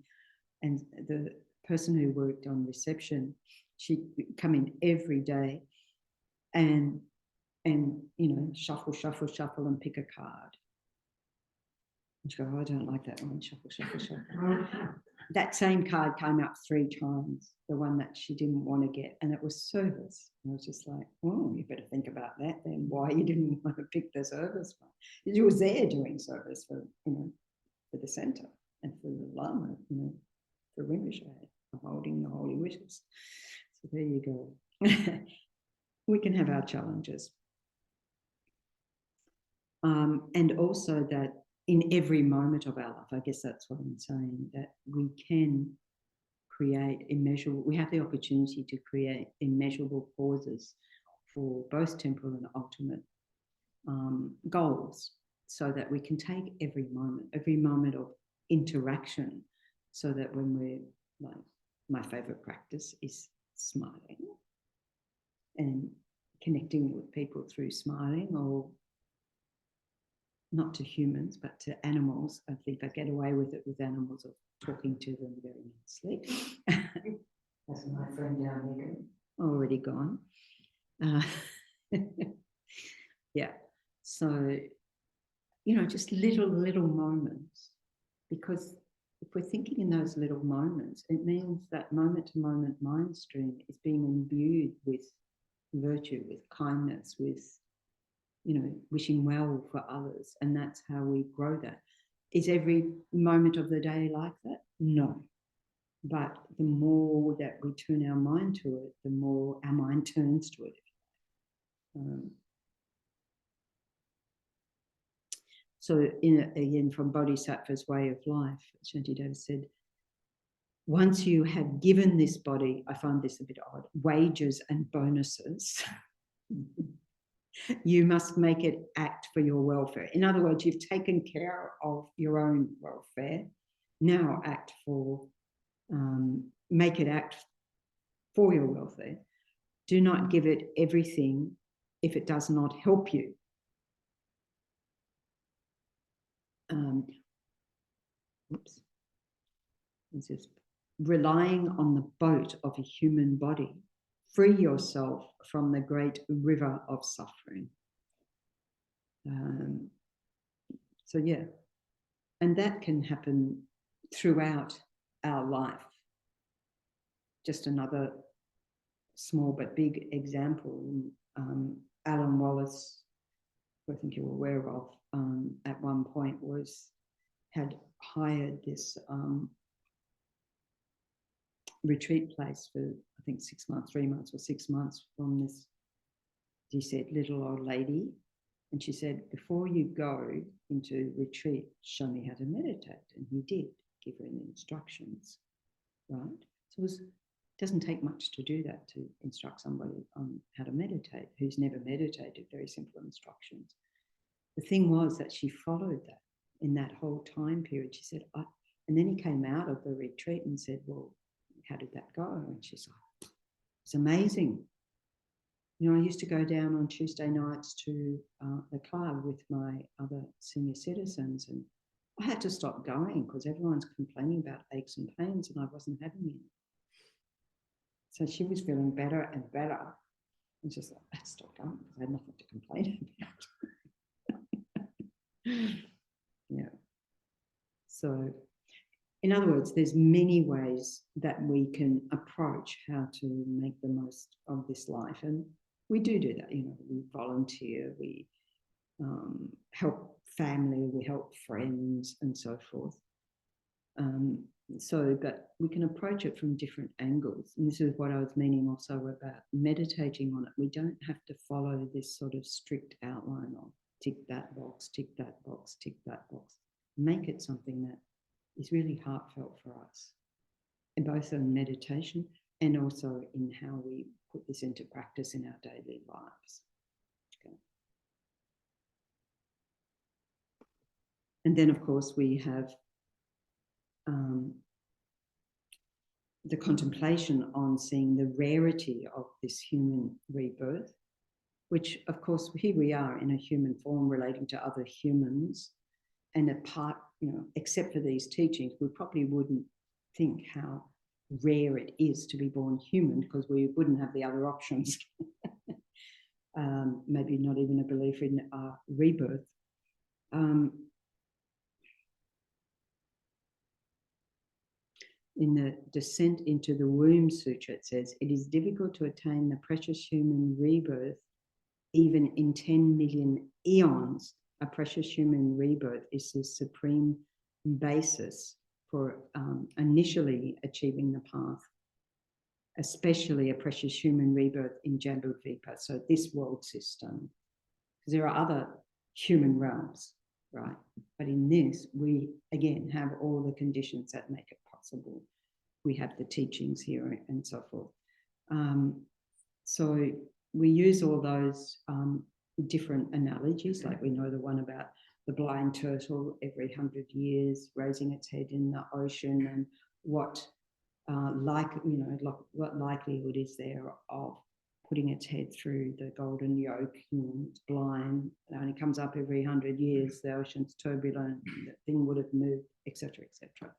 And the person who worked on reception, she'd come in every day and you know, shuffle and pick a card. And she go, oh, I don't like that one, shuffle. That same card came up 3 times, the one that she didn't want to get, and it was service. And I was just like, oh, you better think about that then, why you didn't want to pick the service one. You was there doing service for, you know, for the centre and for the Lama, you know, for Rinpoche, holding the holy wishes. So there you go. We can have our challenges. And also that in every moment of our life, I guess that's what I'm saying, that we can create immeasurable, we have the opportunity to create immeasurable causes for both temporal and ultimate goals, so that we can take every moment of interaction, so that when we're like, my favorite practice is smiling and connecting with people through smiling, or not to humans, but to animals. I think I get away with it with animals, of talking to them very nicely. That's my friend down here, already gone. Yeah. So, you know, just little moments, because if we're thinking in those little moments, it means that moment to moment mind stream is being imbued with virtue, with kindness, with, you know, wishing well for others. And that's how we grow that. Is every moment of the day like that? No. But the more that we turn our mind to it, the more our mind turns to it. So again, from Bodhisattva's way of life, Shantideva said, once you have given this body, I find this a bit odd, wages and bonuses, you must make it act for your welfare. In other words, you've taken care of your own welfare. Now act for, make it act for your welfare. Do not give it everything if it does not help you. This is relying on the boat of a human body. Free yourself from the great river of suffering. So yeah, and that can happen throughout our life. Just another small but big example. Alan Wallace, who I think you're aware of, at one point had hired this retreat place for, I think 6 months, 3 months or 6 months, from this, he said, little old lady. And she said, before you go into retreat, show me how to meditate. And he did give her the instructions, right? So it doesn't take much to do that, to instruct somebody on how to meditate who's never meditated, very simple instructions. The thing was that she followed that in that whole time period. She said, and then he came out of the retreat and said, well, how did that go? And she's like, it's amazing. You know, I used to go down on Tuesday nights to the club with my other senior citizens, and I had to stop going because everyone's complaining about aches and pains and I wasn't having any. So she was feeling better and better. And just like, I stopped going because I had nothing to complain about. Yeah. So, in other words, there's many ways that we can approach how to make the most of this life. And we do that, you know, we volunteer, we help family, we help friends and so forth. But we can approach it from different angles. And this is what I was meaning also about meditating on it. We don't have to follow this sort of strict outline of tick that box, tick that box, tick that box. Make it something that is really heartfelt for us, and both in meditation and also in how we put this into practice in our daily lives. Okay. And then, of course, we have the contemplation on seeing the rarity of this human rebirth, which, of course, here we are in a human form relating to other humans. And apart, except for these teachings, we probably wouldn't think how rare it is to be born human, because we wouldn't have the other options. Maybe not even a belief in rebirth. In the Descent into the Womb Sutra, it says, it is difficult to attain the precious human rebirth even in 10 million eons. A precious human rebirth is the supreme basis for initially achieving the path, especially a precious human rebirth in Jambudvipa, so this world system. There are other human realms, right? But in this, we, again, have all the conditions that make it possible. We have the teachings here and so forth. So we use all those different analogies, like we know the one about the blind turtle every 100 years raising its head in the ocean, and what what likelihood is there of putting its head through the golden yoke. It's blind, it only comes up every 100 years, the ocean's turbulent, the thing would have moved, etc., etc.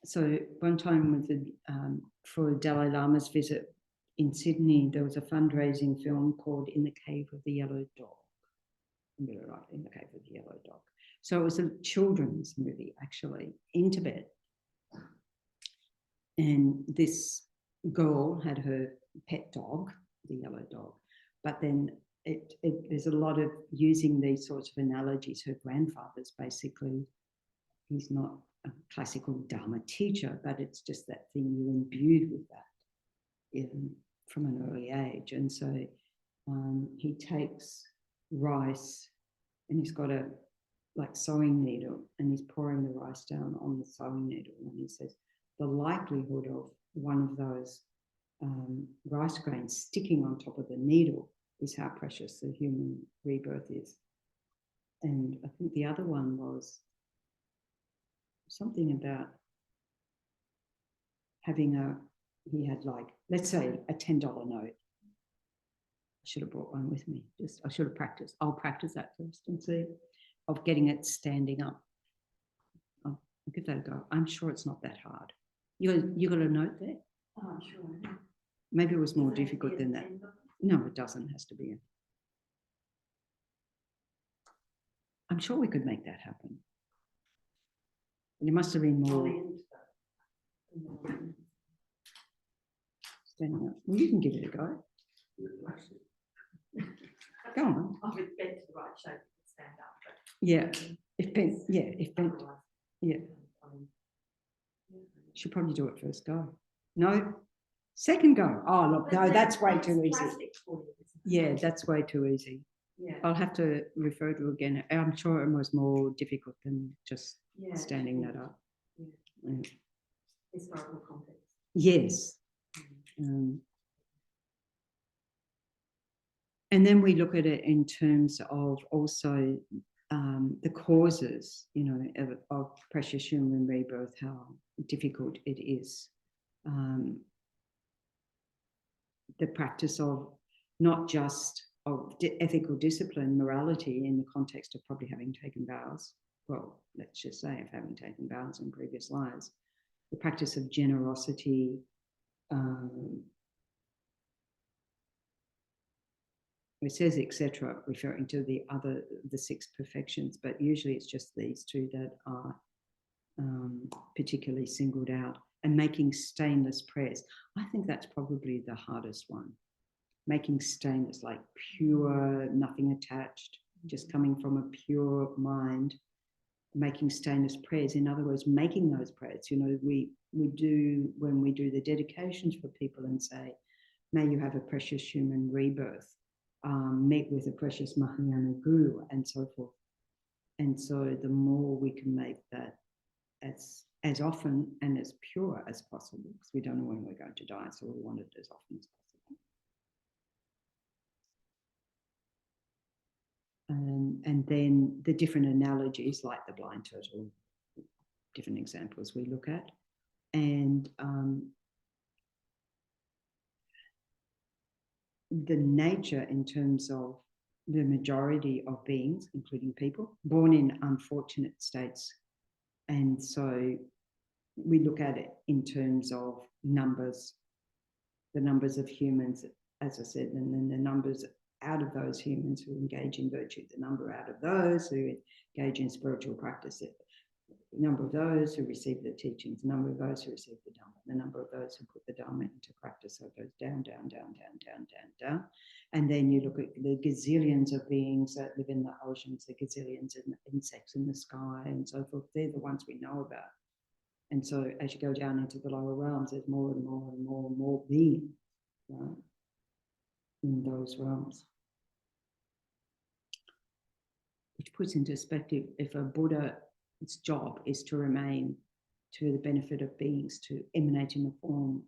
So one time with for Dalai Lama's visit in Sydney, there was a fundraising film called In the Cave of the Yellow Dog. In the Cave of the Yellow Dog. So it was a children's movie, actually, in Tibet. And this girl had her pet dog, the yellow dog, but then there's a lot of using these sorts of analogies. Her grandfather's basically, he's not a classical Dharma teacher, but it's just that thing you're imbued with that from an early age. And so he takes rice and he's got a sewing needle, and he's pouring the rice down on the sewing needle, and he says the likelihood of one of those rice grains sticking on top of the needle is how precious the human rebirth is. And I think the other one was something about having he had let's say a $10 note. I should have brought one with me. I should have practiced. I'll practice that first and see, of getting it standing up. I'll give that a go. I'm sure it's not that hard. You got a note there? Oh, I'm sure. Maybe it was more difficult than that. No, it doesn't. It has to be. I'm sure we could make that happen. And it must have been more standing up. Well, you can give it a go. Go on. I've bent to the right shape to stand up. But yeah. If bent. Yeah. Should probably do it first go. No. Second go. Oh, look, no, that's way too easy. Yeah, that's way too easy. Yeah. I'll have to refer to it again. I'm sure it was more difficult than just standing that up. Yeah. Historical context. Yes. And then we look at it in terms of also the causes, of precious human rebirth, how difficult it is. The practice of not just of ethical discipline, morality in the context of probably having taken vows. Well, let's just say of having taken vows in previous lives. The practice of generosity, it says etc., referring to the 6 perfections, but usually it's just these 2 that are particularly singled out, and making stainless prayers. I think that's probably the hardest one. making stainless, like pure, nothing attached, just coming from a pure mind, making stainless prayers. In other words, making those prayers. You know, we do, when we do the dedications for people and say, may you have a precious human rebirth, meet with a precious Mahayana guru, and so forth. And so the more we can make that as often and as pure as possible, because we don't know when we're going to die, so we want it as often as possible. And then the different analogies, like the blind turtle, different examples we look at. And the nature in terms of the majority of beings, including people, born in unfortunate states. And so we look at it in terms of numbers, the numbers of humans, as I said, and then the numbers out of those humans who engage in virtue, the number out of those who engage in spiritual practice, the number of those who receive the teachings, the number of those who receive the Dhamma, the number of those who put the Dhamma into practice. So it goes down, down, down, down, down, down, down. And then you look at the gazillions of beings that live in the oceans, the gazillions of insects in the sky, and so forth. They're the ones we know about. And so as you go down into the lower realms, there's more and more and more and more beings, right, in those realms. Which puts into perspective, if a Buddha's job is to remain to the benefit of beings, to emanate in the form,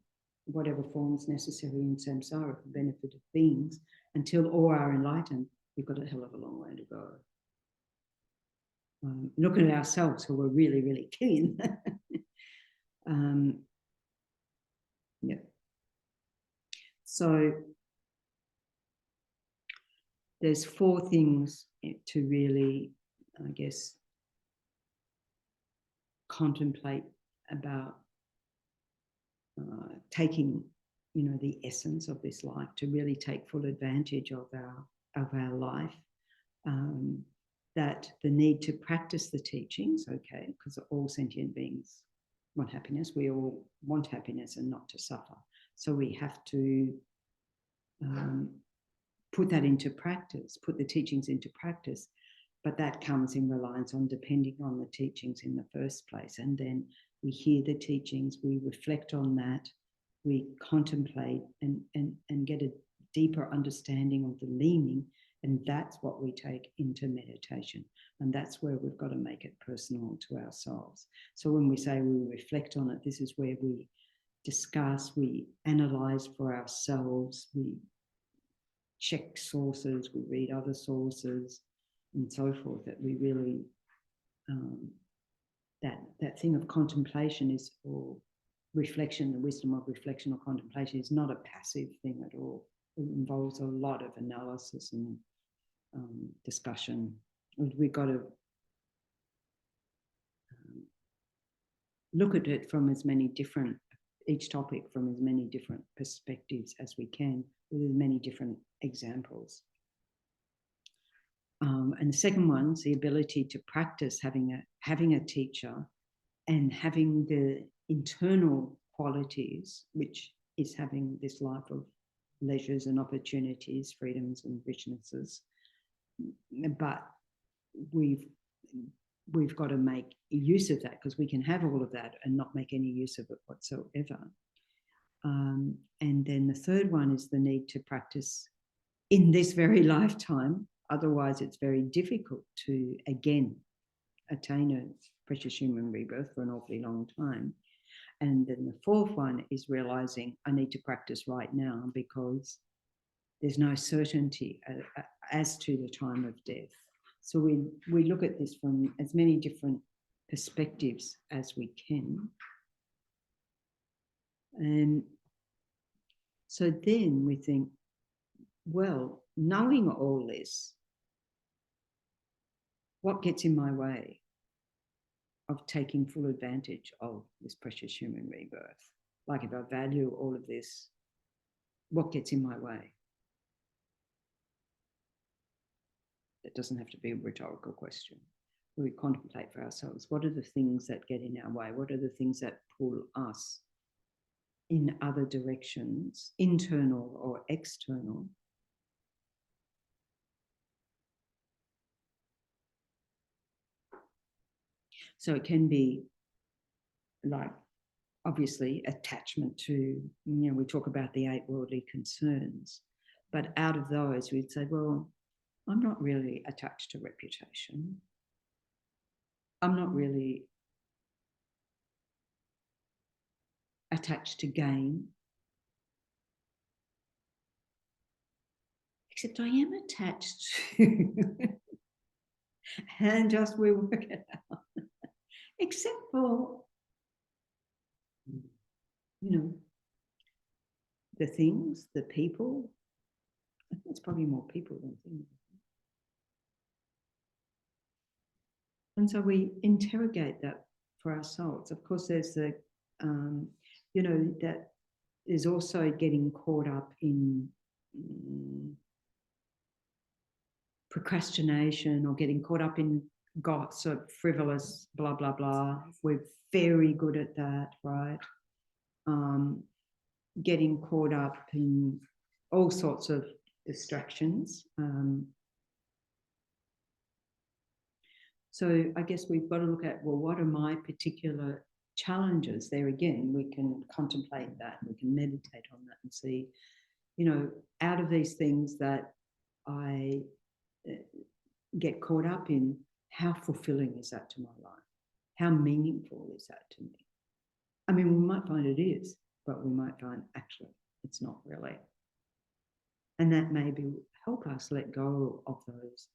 whatever form is necessary in samsara for the benefit of beings, until all are enlightened, we've got a hell of a long way to go. Look at ourselves, who are really, really keen. Yeah. So there's 4 things to really, I guess, contemplate about taking, you know, the essence of this life, to really take full advantage of our life. That the need to practice the teachings, okay, because all sentient beings want happiness. We all want happiness and not to suffer. So we have to put that into practice, put the teachings into practice. But that comes in reliance on depending on the teachings in the first place. And then we hear the teachings, we reflect on that, we contemplate and get a deeper understanding of the meaning. And that's what we take into meditation. And that's where we've got to make it personal to ourselves. So when we say we reflect on it, this is where we discuss, we analyze for ourselves, we check sources, we read other sources, and so forth, that we really, that thing of contemplation is, or reflection, the wisdom of reflection or contemplation is not a passive thing at all. It involves a lot of analysis and discussion. We've got to look at it from as many different, each topic from as many different perspectives as we can, with as many different examples. And the second one's the ability to practice having a teacher and having the internal qualities, which is having this life of leisures and opportunities, freedoms and richnesses. But we've got to make use of that, because we can have all of that and not make any use of it whatsoever. And then the third one is the need to practice in this very lifetime. Otherwise, it's very difficult to, again, attain a precious human rebirth for an awfully long time. And then the fourth one is realizing I need to practice right now, because there's no certainty as to the time of death. So we look at this from as many different perspectives as we can. And so then we think, well, knowing all this, what gets in my way of taking full advantage of this precious human rebirth? Like, if I value all of this, what gets in my way? It doesn't have to be a rhetorical question. We contemplate for ourselves, what are the things that get in our way? What are the things that pull us in other directions, internal or external. So it can be like, obviously, attachment to, we talk about the 8 worldly concerns, but out of those, we'd say, well, I'm not really attached to reputation. I'm not really attached to gain. Except I am attached to, and just we work it out. Except for, the things, the people. I think it's probably more people than things. And so we interrogate that for ourselves. Of course, there's the, that is also getting caught up in procrastination or getting caught up in gossip, frivolous, blah, blah, blah. We're very good at that, right? Getting caught up in all sorts of distractions. So I guess we've got to look at, well, what are my particular challenges? There again, we can contemplate that, we can meditate on that and see, out of these things that I get caught up in, how fulfilling is that to my life? How meaningful is that to me? I mean, we might find it is, but we might find actually it's not really. And that maybe help us let go of those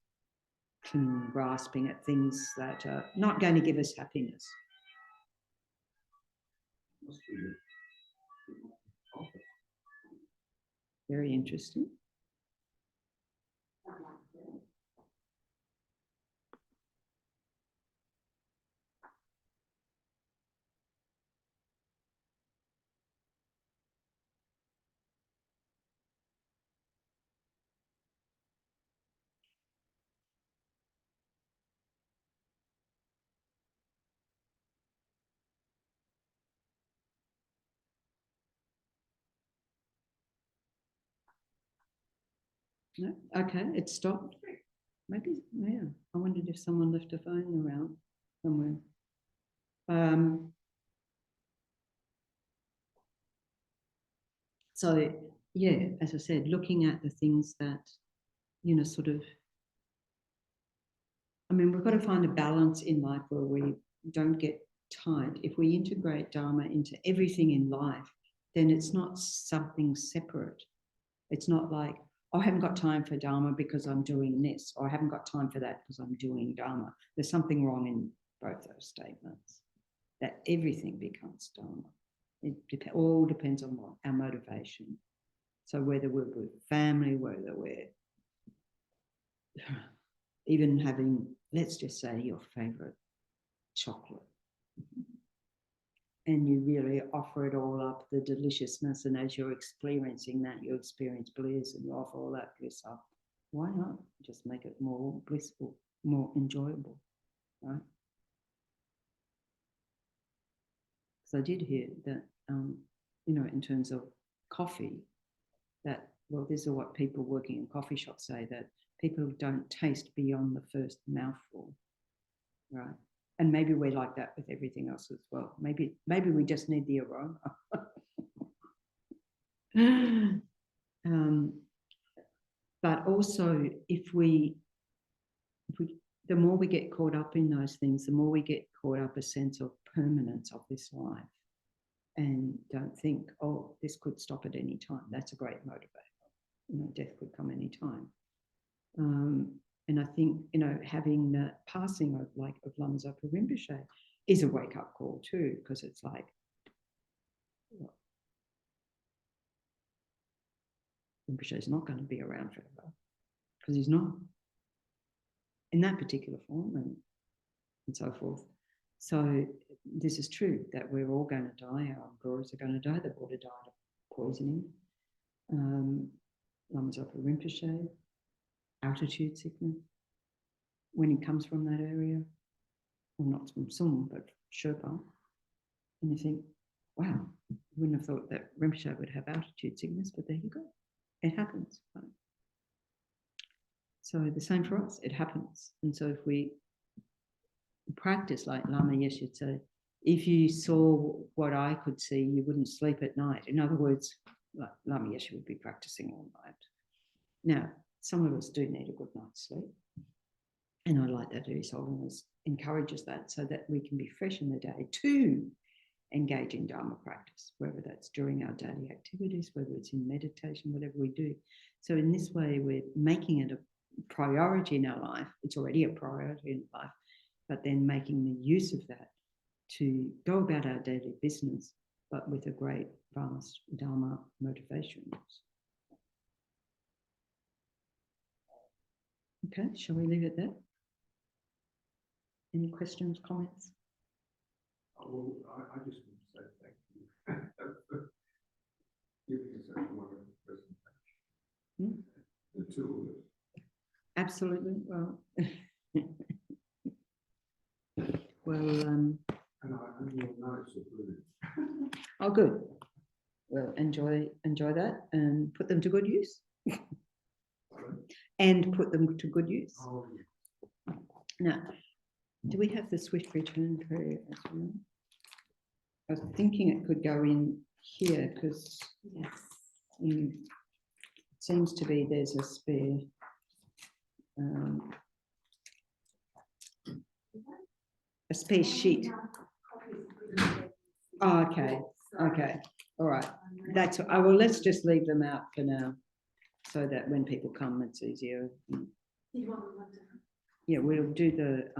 grasping at things that are not going to give us happiness. Very interesting. No? Okay, it stopped. Maybe, yeah. I wondered if someone left a phone around somewhere. So, yeah, as I said, looking at the things that, sort of, I mean, we've got to find a balance in life where we don't get tight. If we integrate Dharma into everything in life, then it's not something separate. It's not like, oh, I haven't got time for Dharma because I'm doing this, or I haven't got time for that because I'm doing Dharma. There's something wrong in both those statements, that everything becomes Dharma. It all depends on what our motivation. So whether we're with family, whether we're even having, let's just say, your favorite chocolate, and you really offer it all up, the deliciousness, and as you're experiencing that, you experience bliss, and you offer all that bliss up. Why not just make it more blissful, more enjoyable, right? So I did hear that, in terms of coffee, that, well, this is what people working in coffee shops say, that people don't taste beyond the first mouthful, right? And maybe we're like that with everything else as well. Maybe we just need the aroma. But also, if we, the more we get caught up in those things, the more we get caught up a sense of permanence of this life, and don't think, oh, this could stop at any time. That's a great motivator. Death could come any time. And I think, having the passing of Lama Zopa Rinpoche is a wake-up call too, because it's like, well, Rinpoche is not going to be around forever, because he's not in that particular form, and so forth. So this is true, that we're all going to die. Our gurus are going to die. The Buddha died of poisoning. Lama Zopa Rinpoche, altitude sickness, when he comes from that area, well, not from Sum, but Sherpa, and you think, wow, you wouldn't have thought that Rinpoche would have altitude sickness, but there you go. It happens. Right? So the same for us, it happens. And so if we practice like Lama Yeshe would say, if you saw what I could see, you wouldn't sleep at night. In other words, like Lama Yeshe would be practicing all night. Now, some of us do need a good night's sleep. And I like that His Holiness encourages that so that we can be fresh in the day to engage in Dharma practice, whether that's during our daily activities, whether it's in meditation, whatever we do. So in this way, we're making it a priority in our life. It's already a priority in life, but then making the use of that to go about our daily business, but with a great, vast Dharma motivation. Okay, shall we leave it there? Any questions, comments? Well, I just want to say thank you for giving us such a wonderful presentation. The two of us. Absolutely. Well, And your notes are brilliant. oh, good. Well, enjoy that and put them to good use. And put them to good use. Oh, yeah. Now, do we have the swift return prayer as well? I was thinking it could go in here because it seems to be there's a spare. A spare sheet. Oh, okay. Okay. All right. That's. Well, let's just leave them out for now, so that when people come, it's easier. Yeah, we'll do the.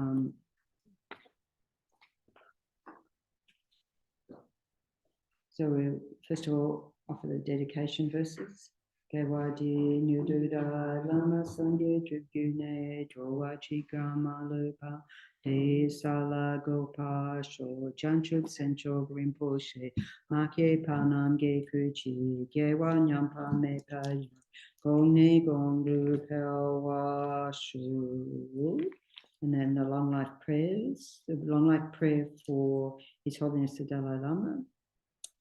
So we'll first of all offer the dedication verses. Kewadi Nyududa Lama Sangye Tribune Jowachi Gama Lupa De Sala Gopa Sho Janchuk Sencho Rinpoche Makye Panam Ge Kuchi Gewa Nyampa Mepa Gongni Gonglu Pelwa Shu. And then the long life prayers, the long life prayer for His Holiness the Dalai Lama.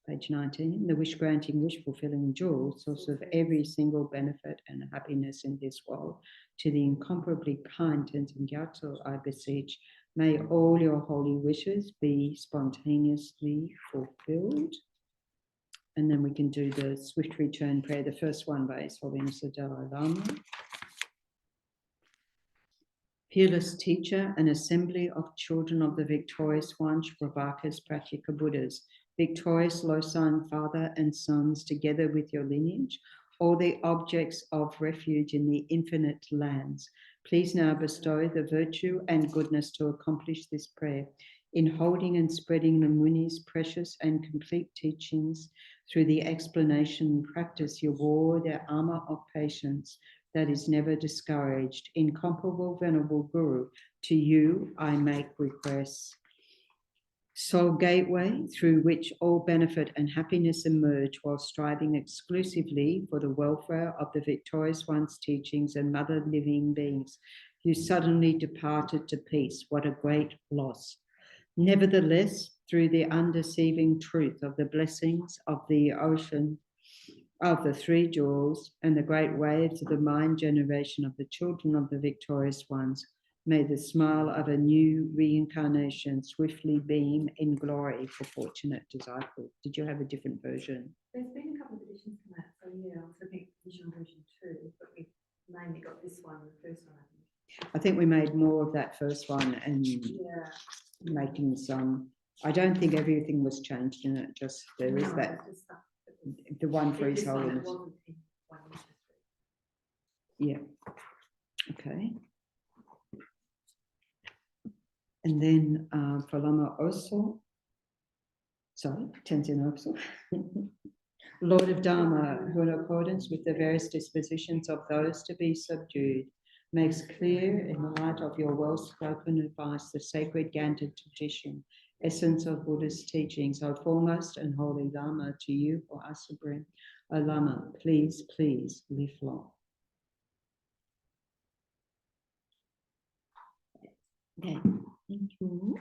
Page 19, the wish granting, wish fulfilling jewel, source of every single benefit and happiness in this world, to the incomparably kind Tenzin Gyatso, I beseech, may all your holy wishes be spontaneously fulfilled. And then we can do the swift return prayer, the first one by His Holiness the Dalai Lama. Peerless teacher, an assembly of children of the victorious one, Shravakas, Pratyeka Buddhas, victorious Losan father and sons, together with your lineage, all the objects of refuge in the infinite lands. Please now bestow the virtue and goodness to accomplish this prayer in holding and spreading the Muni's precious and complete teachings through the explanation and practice. You wore their armor of patience that is never discouraged. Incomparable Venerable Guru, to you I make requests. Sole gateway through which all benefit and happiness emerge while striving exclusively for the welfare of the victorious one's teachings and mother living beings. You suddenly departed to peace. What a great loss. Nevertheless, through the undeceiving truth of the blessings of the ocean of the three jewels and the great waves of the mind generation of the children of the victorious ones, may the smile of a new reincarnation swiftly beam in glory for fortunate disciples. Did you have a different version? There's been a couple of editions from that, so yeah, I was looking at edition version 2, but we mainly got this one, the first one, I think. I think we made more of that first one and making some. I don't think everything was changed in it, just there is that. The one for His Holiness. Yeah. Okay. And then for Lama Oso, Tenzin Oso, Lord of Dharma, who in accordance with the various dispositions of those to be subdued, makes clear in the light of your well-spoken advice the sacred Ganta tradition, essence of Buddha's teachings, O foremost and holy Lama, to you for us to bring. O Lama, please, please live long. Okay, thank you.